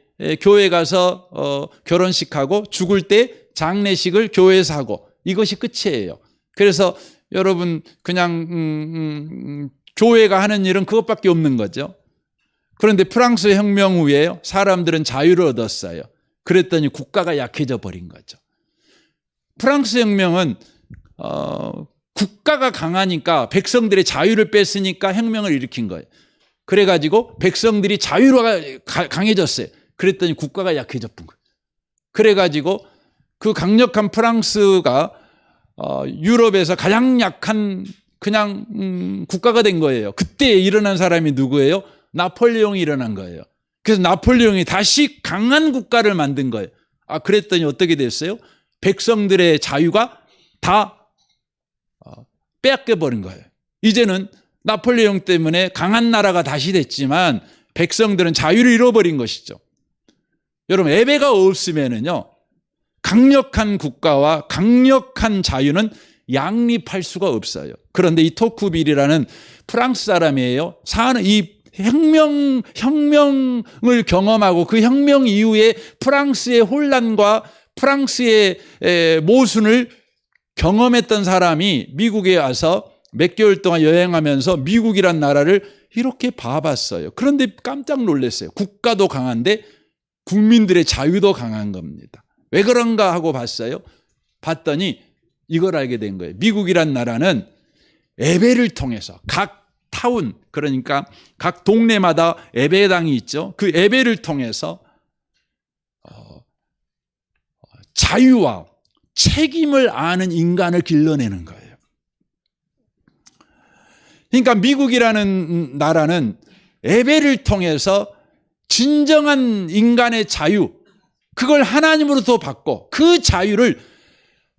교회 가서 결혼식하고 죽을 때 장례식을 교회에서 하고 이것이 끝이에요. 그래서 여러분 그냥 교회가 하는 일은 그것밖에 없는 거죠. 그런데 프랑스 혁명 후에 사람들은 자유를 얻었어요. 그랬더니 국가가 약해져 버린 거죠. 프랑스 혁명은 국가가 강하니까 백성들의 자유를 뺐으니까 혁명을 일으킨 거예요. 그래가지고 백성들이 자유로 강해졌어요. 그랬더니 국가가 약해져 본 거예요. 그래가지고 그 강력한 프랑스가 유럽에서 가장 약한 그냥 국가가 된 거예요. 그때 일어난 사람이 누구예요? 나폴레옹이 일어난 거예요. 그래서 나폴레옹이 다시 강한 국가를 만든 거예요. 그랬더니 어떻게 됐어요? 백성들의 자유가 다 빼앗겨버린 거예요. 이제는 나폴레옹 때문에 강한 나라가 다시 됐지만 백성들은 자유를 잃어버린 것이죠. 여러분, 예배가 없으면은요, 강력한 국가와 강력한 자유는 양립할 수가 없어요. 그런데 이 토쿠빌이라는 프랑스 사람이에요. 이 혁명을 경험하고 그 혁명 이후에 프랑스의 혼란과 프랑스의 모순을 경험했던 사람이 미국에 와서 몇 개월 동안 여행하면서 미국이란 나라를 이렇게 봐봤어요. 그런데 깜짝 놀랐어요. 국가도 강한데 국민들의 자유도 강한 겁니다. 왜 그런가 하고 봤어요. 봤더니 이걸 알게 된 거예요. 미국이란 나라는 예배를 통해서 각 타운, 그러니까 각 동네마다 예배당이 있죠. 그 예배를 통해서 자유와 책임을 아는 인간을 길러내는 거예요. 그러니까 미국이라는 나라는 예배를 통해서 진정한 인간의 자유, 그걸 하나님으로부터 받고 그 자유를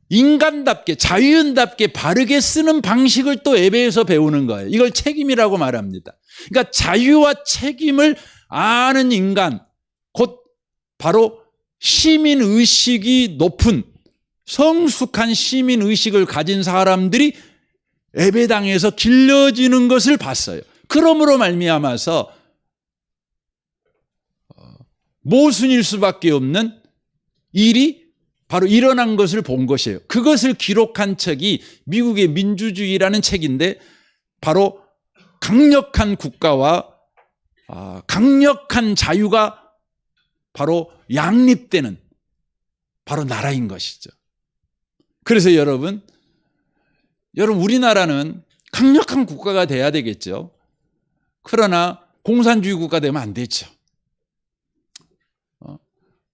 인간답게 자유인답게 바르게 쓰는 방식을 또 예배에서 배우는 거예요. 이걸 책임이라고 말합니다. 그러니까 자유와 책임을 아는 인간, 곧 바로 시민의식이 높은 성숙한 시민의식을 가진 사람들이 예배당에서 길러지는 것을 봤어요. 그러므로 말미암아서 모순일 수밖에 없는 일이 바로 일어난 것을 본 것이에요. 그것을 기록한 책이 미국의 민주주의라는 책인데, 바로 강력한 국가와 강력한 자유가 바로 양립되는 바로 나라인 것이죠. 그래서 여러분 우리나라는 강력한 국가가 돼야 되겠죠. 그러나 공산주의 국가 되면 안 되죠.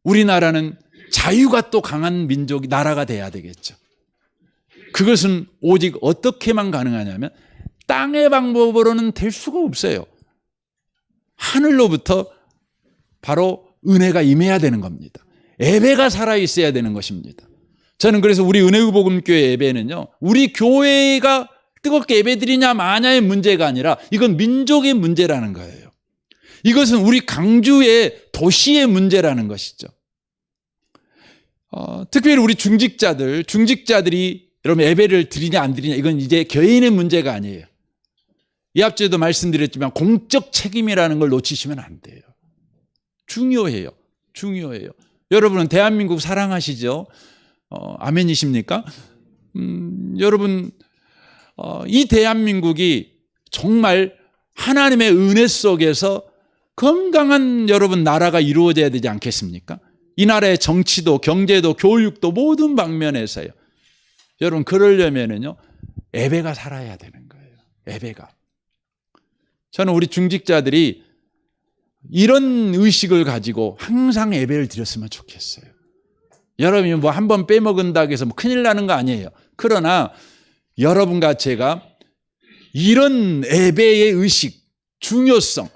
우리나라는 자유가 또 강한 나라가 돼야 되겠죠. 그것은 오직 어떻게만 가능하냐면 땅의 방법으로는 될 수가 없어요. 하늘로부터 바로 은혜가 임해야 되는 겁니다. 예배가 살아있어야 되는 것입니다. 저는 그래서 우리 은혜의 복음교회 예배는요, 우리 교회가 뜨겁게 예배드리냐 마냐의 문제가 아니라 이건 민족의 문제라는 거예요. 이것은 우리 강주의 도시의 문제라는 것이죠. 특별히 우리 중직자들이 여러분 예배를 드리냐 안 드리냐 이건 이제 개인의 문제가 아니에요. 이 앞전에도 말씀드렸지만 공적 책임이라는 걸 놓치시면 안 돼요. 중요해요. 여러분은 대한민국 사랑하시죠? 아멘이십니까? 여러분 이 대한민국이 정말 하나님의 은혜 속에서 건강한 여러분 나라가 이루어져야 되지 않겠습니까? 이 나라의 정치도 경제도 교육도 모든 방면에서요. 여러분 그러려면은요 예배가 살아야 되는 거예요. 예배가. 저는 우리 중직자들이 이런 의식을 가지고 항상 예배를 드렸으면 좋겠어요. 여러분이 뭐 한 번 빼먹은다고 해서 뭐 큰일 나는 거 아니에요. 그러나 여러분과 제가 이런 예배의 의식, 중요성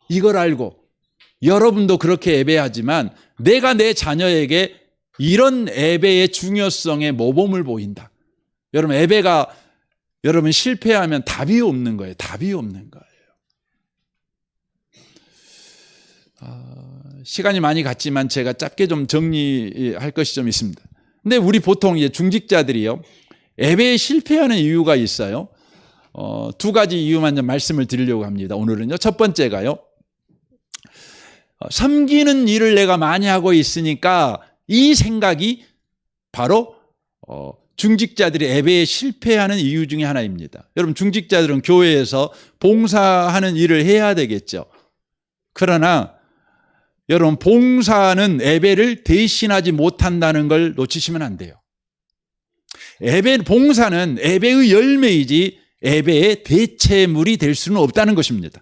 이걸 알고 여러분도 그렇게 예배하지만 내가 내 자녀에게 이런 예배의 중요성에 모범을 보인다. 여러분 예배가 여러분 실패하면 답이 없는 거예요. 답이 없는 거예요. 시간이 많이 갔지만 제가 짧게 좀 정리할 것이 좀 있습니다. 근데 우리 보통 이제 중직자들이요 예배에 실패하는 이유가 있어요. 두 가지 이유만 좀 말씀을 드리려고 합니다. 오늘은요. 첫 번째가요. 섬기는 일을 내가 많이 하고 있으니까 이 생각이 바로 중직자들이 예배에 실패하는 이유 중에 하나입니다. 여러분 중직자들은 교회에서 봉사하는 일을 해야 되겠죠. 그러나 여러분 봉사는 예배를 대신하지 못한다는 걸 놓치시면 안 돼요. 봉사는 예배의 열매이지 예배의 대체물이 될 수는 없다는 것입니다.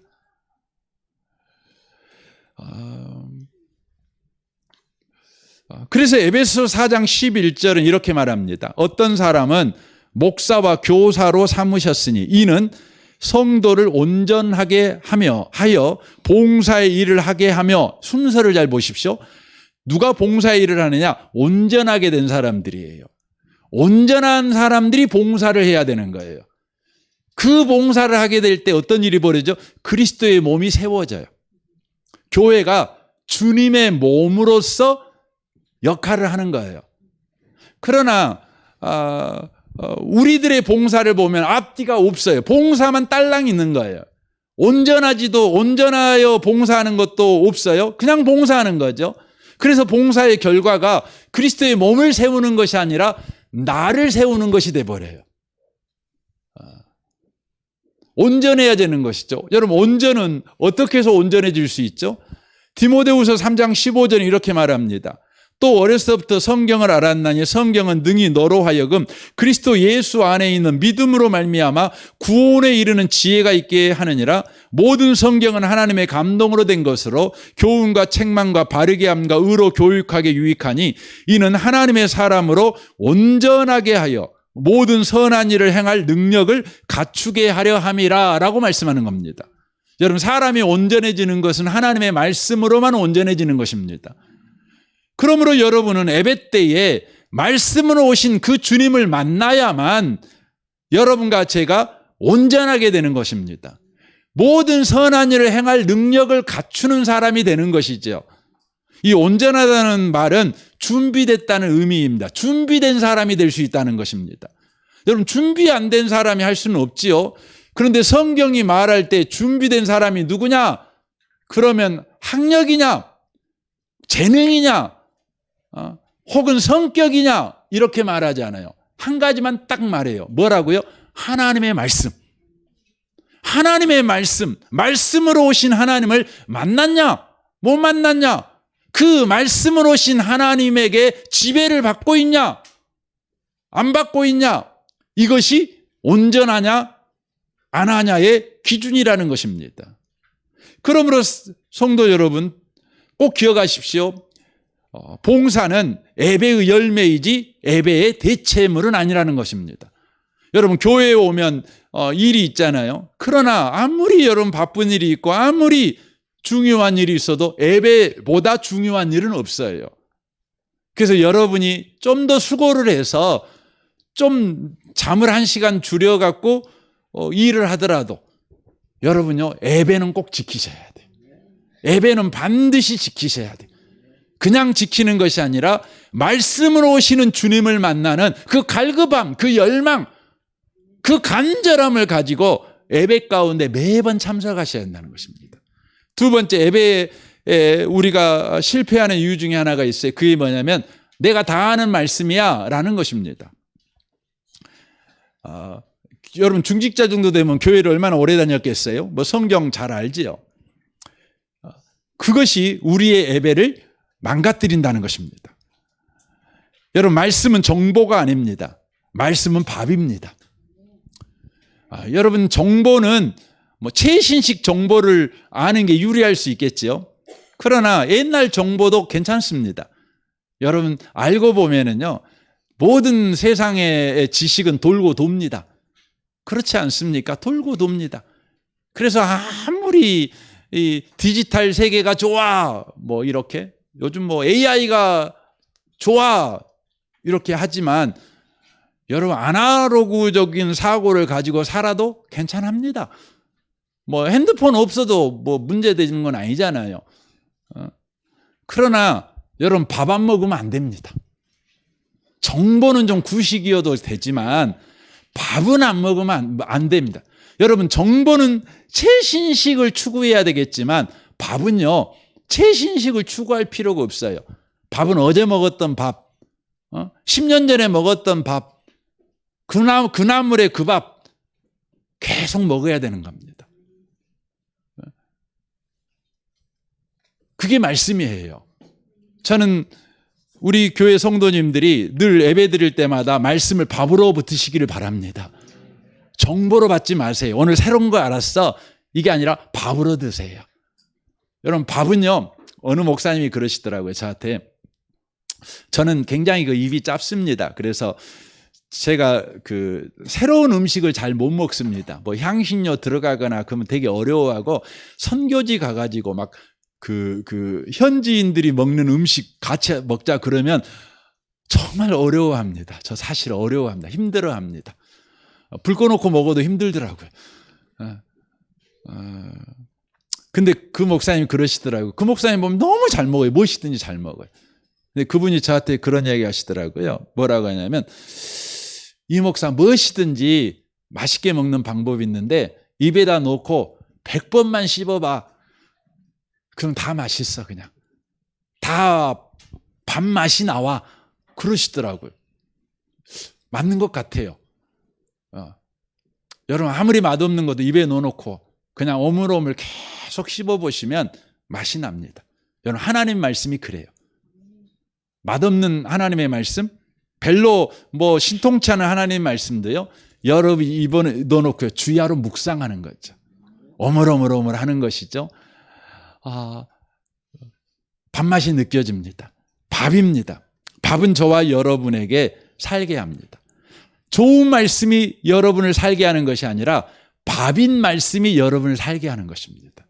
그래서 에베소 4장 11절은 이렇게 말합니다. 어떤 사람은 목사와 교사로 삼으셨으니 이는 성도를 온전하게 하여 봉사의 일을 하게 하며 순서를 잘 보십시오. 누가 봉사의 일을 하느냐? 온전하게 된 사람들이에요. 온전한 사람들이 봉사를 해야 되는 거예요. 그 봉사를 하게 될 때 어떤 일이 벌어지죠? 그리스도의 몸이 세워져요. 교회가 주님의 몸으로서 역할을 하는 거예요. 그러나 우리들의 봉사를 보면 앞뒤가 없어요. 봉사만 딸랑 있는 거예요. 온전하여 봉사하는 것도 없어요. 그냥 봉사하는 거죠. 그래서 봉사의 결과가 그리스도의 몸을 세우는 것이 아니라 나를 세우는 것이 돼버려요. 온전해야 되는 것이죠. 여러분 온전은 어떻게 해서 온전해질 수 있죠? 디모데후서 3장 15절은 이렇게 말합니다. 또 어렸을 때부터 성경을 알았나니 성경은 능히 너로 하여금 그리스도 예수 안에 있는 믿음으로 말미암아 구원에 이르는 지혜가 있게 하느니라. 모든 성경은 하나님의 감동으로 된 것으로 교훈과 책망과 바르게 함과 의로 교육하게 유익하니 이는 하나님의 사람으로 온전하게 하여 모든 선한 일을 행할 능력을 갖추게 하려 함이라 라고 말씀하는 겁니다. 여러분 사람이 온전해지는 것은 하나님의 말씀으로만 온전해지는 것입니다. 그러므로 여러분은 예배 때에 말씀으로 오신 그 주님을 만나야만 여러분과 제가 온전하게 되는 것입니다. 모든 선한 일을 행할 능력을 갖추는 사람이 되는 것이죠. 이 온전하다는 말은 준비됐다는 의미입니다. 준비된 사람이 될 수 있다는 것입니다. 여러분 준비 안 된 사람이 할 수는 없지요. 그런데 성경이 말할 때 준비된 사람이 누구냐? 그러면 학력이냐? 재능이냐? 혹은 성격이냐? 이렇게 말하지 않아요. 한 가지만 딱 말해요. 뭐라고요? 하나님의 말씀. 하나님의 말씀. 말씀으로 오신 하나님을 만났냐? 못 만났냐? 그 말씀으로 오신 하나님에게 지배를 받고 있냐? 안 받고 있냐? 이것이 온전하냐? 안 하냐의 기준이라는 것입니다. 그러므로 성도 여러분 꼭 기억하십시오. 봉사는 예배의 열매이지 예배의 대체물은 아니라는 것입니다. 여러분 교회에 오면 일이 있잖아요. 그러나 아무리 여러분 바쁜 일이 있고 아무리 중요한 일이 있어도 예배보다 중요한 일은 없어요. 그래서 여러분이 좀 더 수고를 해서 좀 잠을 1시간 줄여갖고 일을 하더라도 여러분요, 예배는 꼭 지키셔야 돼요. 예배는 반드시 지키셔야 돼요. 그냥 지키는 것이 아니라 말씀으로 오시는 주님을 만나는 그 갈급함, 그 열망, 그 간절함을 가지고 예배 가운데 매번 참석하셔야 한다는 것입니다. 두 번째, 예배에 우리가 실패하는 이유 중에 하나가 있어요. 그게 뭐냐면 내가 다 아는 말씀이야 라는 것입니다. 여러분 중직자 정도 되면 교회를 얼마나 오래 다녔겠어요? 뭐 성경 잘 알지요. 그것이 우리의 예배를 망가뜨린다는 것입니다. 여러분 말씀은 정보가 아닙니다. 말씀은 밥입니다. 여러분 정보는 뭐 최신식 정보를 아는 게 유리할 수 있겠지요. 그러나 옛날 정보도 괜찮습니다. 여러분 알고 보면은요, 모든 세상의 지식은 돌고 돕니다. 그렇지 않습니까? 돌고 돕니다. 그래서 아무리 이 디지털 세계가 좋아, 뭐 이렇게 요즘 뭐 AI가 좋아 이렇게 하지만 여러분 아날로그적인 사고를 가지고 살아도 괜찮합니다. 뭐 핸드폰 없어도 뭐 문제되는 건 아니잖아요. 그러나 여러분 밥 안 먹으면 안 됩니다. 정보는 좀 구식이어도 되지만 밥은 안 먹으면 안 됩니다. 여러분 정보는 최신식을 추구해야 되겠지만 밥은요 최신식을 추구할 필요가 없어요. 밥은 어제 먹었던 밥, 10년 전에 먹었던 밥, 그 나물의 그 밥 계속 먹어야 되는 겁니다. 그게 말씀이에요. 저는 우리 교회 성도님들이 늘 예배 드릴 때마다 말씀을 밥으로 붙으시기를 바랍니다. 정보로 받지 마세요. 오늘 새로운 거 알았어. 이게 아니라 밥으로 드세요. 여러분 밥은요, 어느 목사님이 그러시더라고요. 저한테. 저는 굉장히 그 입이 짧습니다. 그래서 제가 그 새로운 음식을 잘 못 먹습니다. 뭐 향신료 들어가거나 그러면 되게 어려워하고 선교지 가가지고 막 그 현지인들이 먹는 음식 같이 먹자 그러면 정말 어려워합니다. 저 사실 어려워합니다. 힘들어합니다. 불 꺼놓고 먹어도 힘들더라고요. 근데 그 목사님이 그러시더라고요. 그 목사님 보면 너무 잘 먹어요. 무엇이든지 잘 먹어요. 근데 그분이 저한테 그런 이야기 하시더라고요. 뭐라고 하냐면 이 목사 무엇이든지 맛있게 먹는 방법이 있는데 입에다 놓고 100번만 씹어봐. 그럼 다 맛있어. 그냥 다 밥맛이 나와. 그러시더라고요. 맞는 것 같아요. 여러분 아무리 맛없는 것도 입에 넣어놓고 그냥 오물오물 계속 씹어보시면 맛이 납니다. 여러분 하나님 말씀이 그래요. 맛없는 하나님의 말씀, 별로 뭐 신통치 않은 하나님 말씀도요, 여러분 입에 넣어놓고 주야로 묵상하는 거죠. 오물오물 하는 것이죠. 밥맛이 느껴집니다. 밥입니다. 밥은 저와 여러분에게 살게 합니다. 좋은 말씀이 여러분을 살게 하는 것이 아니라 밥인 말씀이 여러분을 살게 하는 것입니다.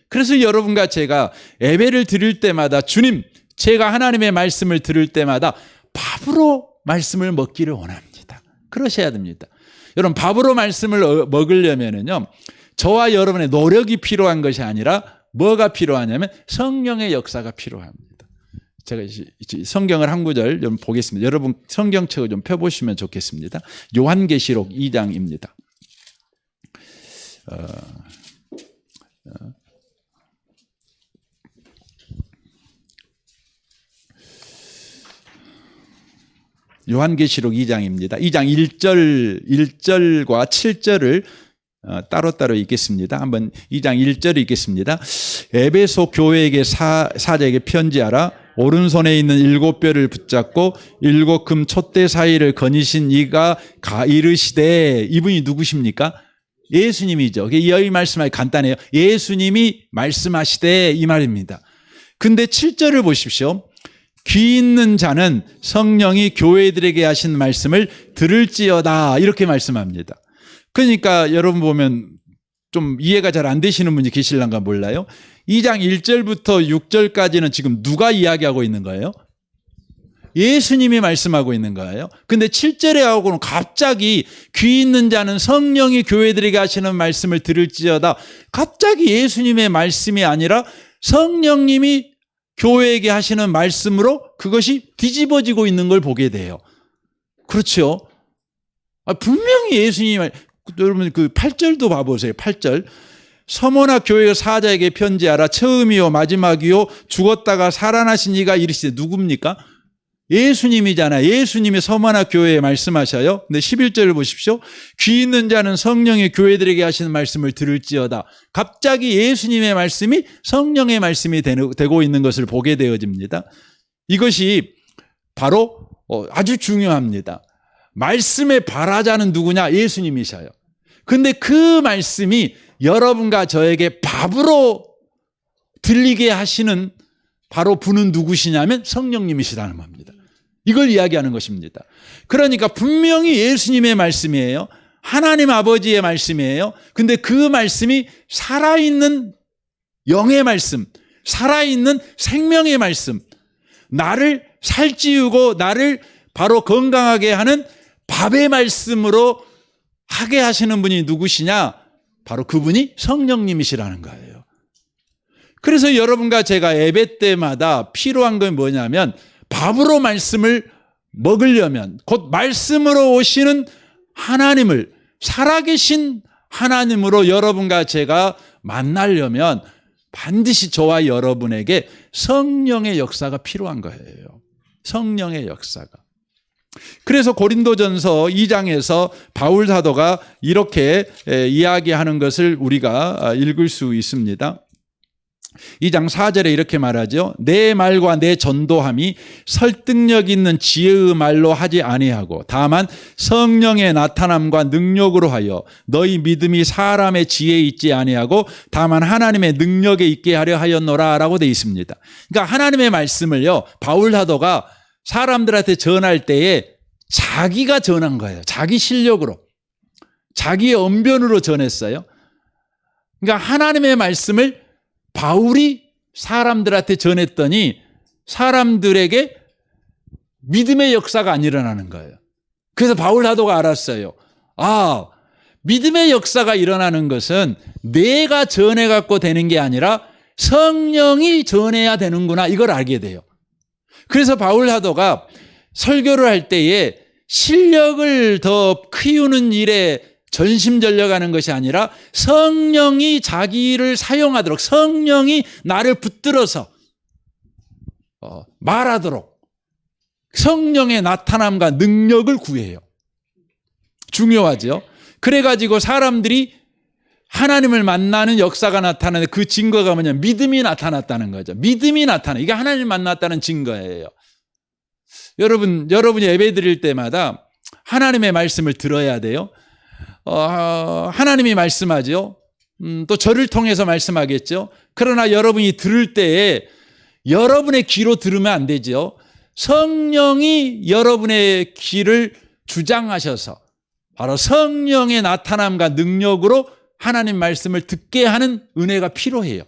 그래서 여러분과 제가 예배를 드릴 때마다 주님, 제가 하나님의 말씀을 들을 때마다 밥으로 말씀을 먹기를 원합니다. 그러셔야 됩니다. 여러분 밥으로 말씀을 먹으려면요, 저와 여러분의 노력이 필요한 것이 아니라 뭐가 필요하냐면 성령의 역사가 필요합니다. 제가 성경을 한 구절 좀 보겠습니다. 여러분 성경책을 좀 펴보시면 좋겠습니다. 요한계시록 2장입니다. 요한계시록 2장입니다. 2장 1절과 7절을 따로따로 읽겠습니다. 한번 2장 1절 읽겠습니다. 에베소 교회에게 사자에게 편지하라. 오른손에 있는 7뼈를 붙잡고 7금 촛대 사이를 거니신 이가 이르시되, 이분이 누구십니까? 예수님이죠. 이 말씀이 간단해요. 예수님이 말씀하시되 이 말입니다. 근데 7절을 보십시오. 귀 있는 자는 성령이 교회들에게 하신 말씀을 들을지어다, 이렇게 말씀합니다. 그러니까 여러분 보면 좀 이해가 잘 안 되시는 분이 계실란가 몰라요. 2장 1절부터 6절까지는 지금 누가 이야기하고 있는 거예요? 예수님이 말씀하고 있는 거예요. 근데 7절에 하고는 갑자기 귀 있는 자는 성령이 교회들에게 하시는 말씀을 들을지어다. 갑자기 예수님의 말씀이 아니라 성령님이 교회에게 하시는 말씀으로 그것이 뒤집어지고 있는 걸 보게 돼요. 그렇죠? 분명히 예수님이 여러분 그 8절도 봐보세요. 8절. 서머나 교회 사자에게 편지하라. 처음이요 마지막이요 죽었다가 살아나신 이가 이르시되. 누굽니까? 예수님이잖아요. 예수님이 서머나 교회에 말씀하셔요. 근데 11절을 보십시오. 귀 있는 자는 성령이 교회들에게 하시는 말씀을 들을지어다. 갑자기 예수님의 말씀이 성령의 말씀이 되고 있는 것을 보게 되어집니다. 이것이 바로 아주 중요합니다. 말씀의 발화자는 누구냐? 예수님이셔요. 근데 그 말씀이 여러분과 저에게 밥으로 들리게 하시는 바로 분은 누구시냐면 성령님이시라는 겁니다. 이걸 이야기하는 것입니다. 그러니까 분명히 예수님의 말씀이에요. 하나님 아버지의 말씀이에요. 근데 그 말씀이 살아있는 영의 말씀, 살아있는 생명의 말씀, 나를 살찌우고 나를 바로 건강하게 하는 밥의 말씀으로 하게 하시는 분이 누구시냐? 바로 그분이 성령님이시라는 거예요. 그래서 여러분과 제가 예배 때마다 필요한 건 뭐냐면 밥으로 말씀을 먹으려면 곧 말씀으로 오시는 하나님을 살아계신 하나님으로 여러분과 제가 만나려면 반드시 저와 여러분에게 성령의 역사가 필요한 거예요. 성령의 역사가. 그래서 고린도전서 2장에서 바울 사도가 이렇게 이야기하는 것을 우리가 읽을 수 있습니다. 2장 4절에 이렇게 말하죠. 내 말과 내 전도함이 설득력 있는 지혜의 말로 하지 아니하고 다만 성령의 나타남과 능력으로 하여 너희 믿음이 사람의 지혜에 있지 아니하고 다만 하나님의 능력에 있게 하려 하였노라 라고 되어 있습니다. 그러니까 하나님의 말씀을요, 바울 사도가 사람들한테 전할 때에 자기가 전한 거예요. 자기 실력으로, 자기의 언변으로 전했어요. 그러니까 하나님의 말씀을 바울이 사람들한테 전했더니 사람들에게 믿음의 역사가 안 일어나는 거예요. 그래서 바울 사도가 알았어요. 아, 믿음의 역사가 일어나는 것은 내가 전해갖고 되는 게 아니라 성령이 전해야 되는구나, 이걸 알게 돼요. 그래서 바울 사도가 설교를 할 때에 실력을 더 키우는 일에 전심전력하는 것이 아니라 성령이 자기를 사용하도록, 성령이 나를 붙들어서 말하도록 성령의 나타남과 능력을 구해요. 중요하죠. 그래가지고 사람들이 하나님을 만나는 역사가 나타나는 그 증거가 뭐냐면 믿음이 나타났다는 거죠. 믿음이 나타나. 이게 하나님을 만났다는 증거예요. 여러분이 예배 드릴 때마다 하나님의 말씀을 들어야 돼요. 하나님이 말씀하죠. 또 저를 통해서 말씀하겠죠. 그러나 여러분이 들을 때에 여러분의 귀로 들으면 안 되죠. 성령이 여러분의 귀를 주장하셔서 바로 성령의 나타남과 능력으로 하나님 말씀을 듣게 하는 은혜가 필요해요.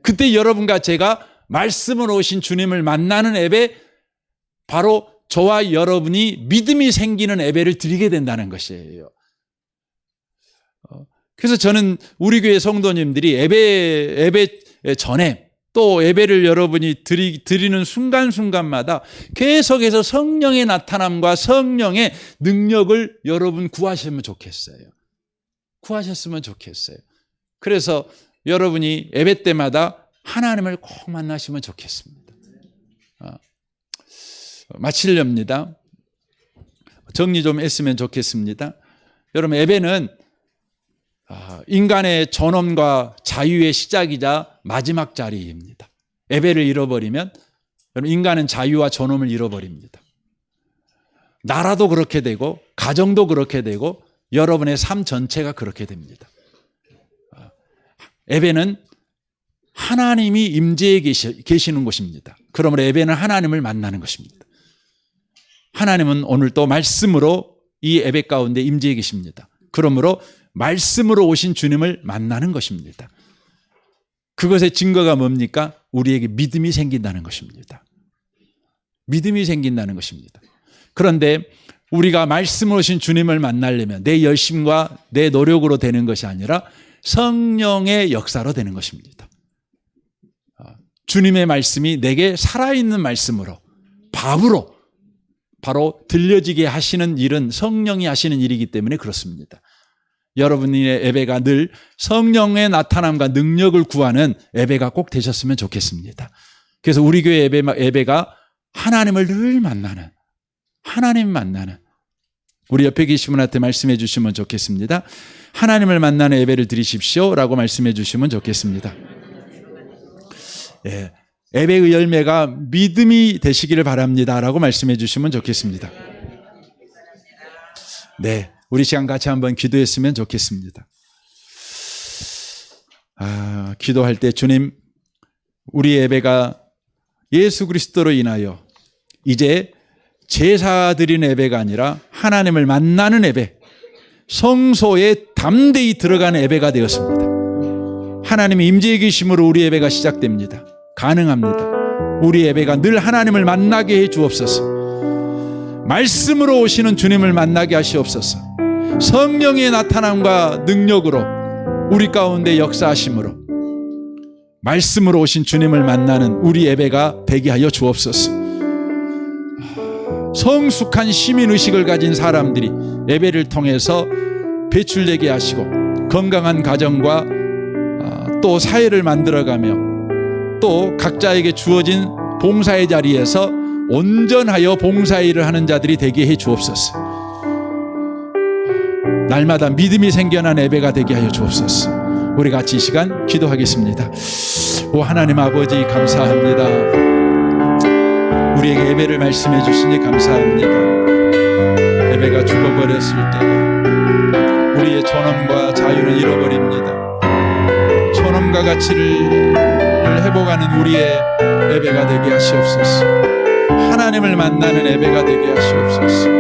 그때 여러분과 제가 말씀으로 오신 주님을 만나는 예배, 바로 저와 여러분이 믿음이 생기는 예배를 드리게 된다는 것이에요. 그래서 저는 우리 교회 성도님들이 예배 전에 또 예배를 여러분이 드리는 순간순간마다 계속해서 성령의 나타남과 성령의 능력을 여러분 구하시면 좋겠어요. 구하셨으면 좋겠어요. 그래서 여러분이 예배 때마다 하나님을 꼭 만나시면 좋겠습니다. 마치렵니다. 정리 좀 했으면 좋겠습니다. 여러분, 예배는 인간의 존엄과 자유의 시작이자 마지막 자리입니다. 예배를 잃어버리면 인간은 자유와 존엄을 잃어버립니다. 나라도 그렇게 되고 가정도 그렇게 되고 여러분의 삶 전체가 그렇게 됩니다. 예배는 하나님이 임재해 계시는 곳입니다. 그러므로 예배는 하나님을 만나는 것입니다. 하나님은 오늘 또 말씀으로 이 예배 가운데 임재해 계십니다. 그러므로 말씀으로 오신 주님을 만나는 것입니다. 그것의 증거가 뭡니까? 우리에게 믿음이 생긴다는 것입니다. 믿음이 생긴다는 것입니다. 그런데 우리가 말씀으로 오신 주님을 만나려면 내 열심과 내 노력으로 되는 것이 아니라 성령의 역사로 되는 것입니다. 주님의 말씀이 내게 살아있는 말씀으로 밥으로 바로 들려지게 하시는 일은 성령이 하시는 일이기 때문에 그렇습니다. 여러분의 예배가 늘 성령의 나타남과 능력을 구하는 예배가 꼭 되셨으면 좋겠습니다. 그래서 우리 교회 예배가 하나님을 늘 만나는, 하나님 만나는, 우리 옆에 계신 분한테 말씀해 주시면 좋겠습니다. 하나님을 만나는 예배를 드리십시오 라고 말씀해 주시면 좋겠습니다. 예, 예배의 열매가 믿음이 되시기를 바랍니다 라고 말씀해 주시면 좋겠습니다. 네, 우리 시간 같이 한번 기도했으면 좋겠습니다. 기도할 때 주님, 우리 예배가 예수 그리스도로 인하여 이제 제사 드리는 예배가 아니라 하나님을 만나는 예배, 성소에 담대히 들어가는 예배가 되었습니다. 하나님의 임재의 계심으로 우리 예배가 시작됩니다. 가능합니다. 우리 예배가 늘 하나님을 만나게 해 주옵소서. 말씀으로 오시는 주님을 만나게 하시옵소서. 성령의 나타남과 능력으로 우리 가운데 역사하심으로 말씀으로 오신 주님을 만나는 우리 예배가 되게 하여 주옵소서. 성숙한 시민의식을 가진 사람들이 예배를 통해서 배출되게 하시고 건강한 가정과 또 사회를 만들어가며 또 각자에게 주어진 봉사의 자리에서 온전하여 봉사일을 하는 자들이 되게 해 주옵소서. 날마다 믿음이 생겨난 예배가 되게 하여 주옵소서. 우리 같이 이 시간 기도하겠습니다. 오 하나님 아버지 감사합니다. 우리에게 예배를 말씀해 주시니 감사합니다. 예배가 죽어버렸을 때 우리의 존엄과 자유를 잃어버립니다. 존엄과 가치를 회복하는 우리의 예배가 되게 하시옵소서. 하나님을 만나는 예배가 되게 하시옵소서.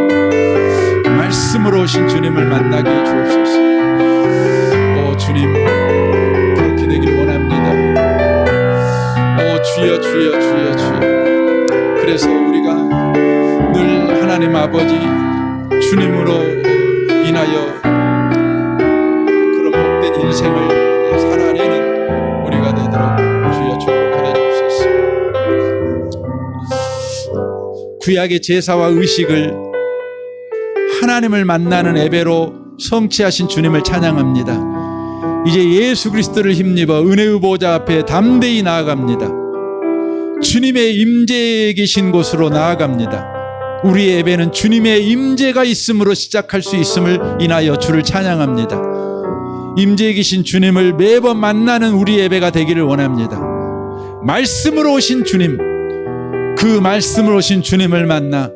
말씀으로 오신 주님을 만나게 해 주옵소서. 오 주님, 그렇게 되길 원합니다. 오 주여 주여 주여 주여. 그래서 우리가 늘 하나님 아버지 주님으로 인하여 그런 복된 인생을 살아내는 우리가 되도록 주여 축복하여 주옵소서. 구약의 제사와 의식을 하나님을 만나는 예배로 성취하신 주님을 찬양합니다. 이제 예수 그리스도를 힘입어 은혜의 보좌 앞에 담대히 나아갑니다. 주님의 임재에 계신 곳으로 나아갑니다. 우리의 예배는 주님의 임재가 있음으로 시작할 수 있음을 인하여 주를 찬양합니다. 임재에 계신 주님을 매번 만나는 우리 예배가 되기를 원합니다. 말씀으로 오신 주님, 그 말씀으로 오신 주님을 만나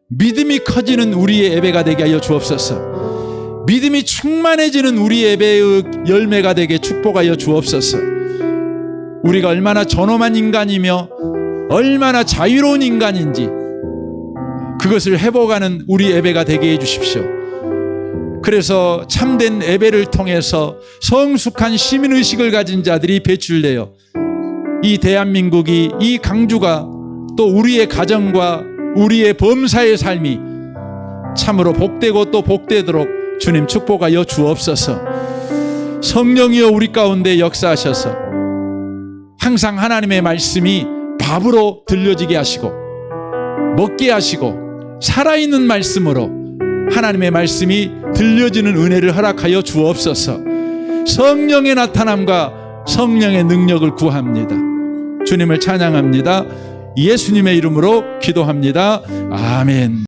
믿음이 커지는 우리의 예배가 되게 하여 주옵소서. 믿음이 충만해지는 우리 예배의 열매가 되게 축복하여 주옵소서. 우리가 얼마나 존엄한 인간이며 얼마나 자유로운 인간인지 그것을 회복하는 우리 예배가 되게 해주십시오. 그래서 참된 예배를 통해서 성숙한 시민의식을 가진 자들이 배출되어 이 대한민국이, 이 강주가 또 우리의 가정과 우리의 범사의 삶이 참으로 복되고 또 복되도록 주님 축복하여 주옵소서. 성령이여 우리 가운데 역사하셔서 항상 하나님의 말씀이 밥으로 들려지게 하시고 먹게 하시고 살아있는 말씀으로 하나님의 말씀이 들려지는 은혜를 허락하여 주옵소서. 성령의 나타남과 성령의 능력을 구합니다. 주님을 찬양합니다. 예수님의 이름으로 기도합니다. 아멘.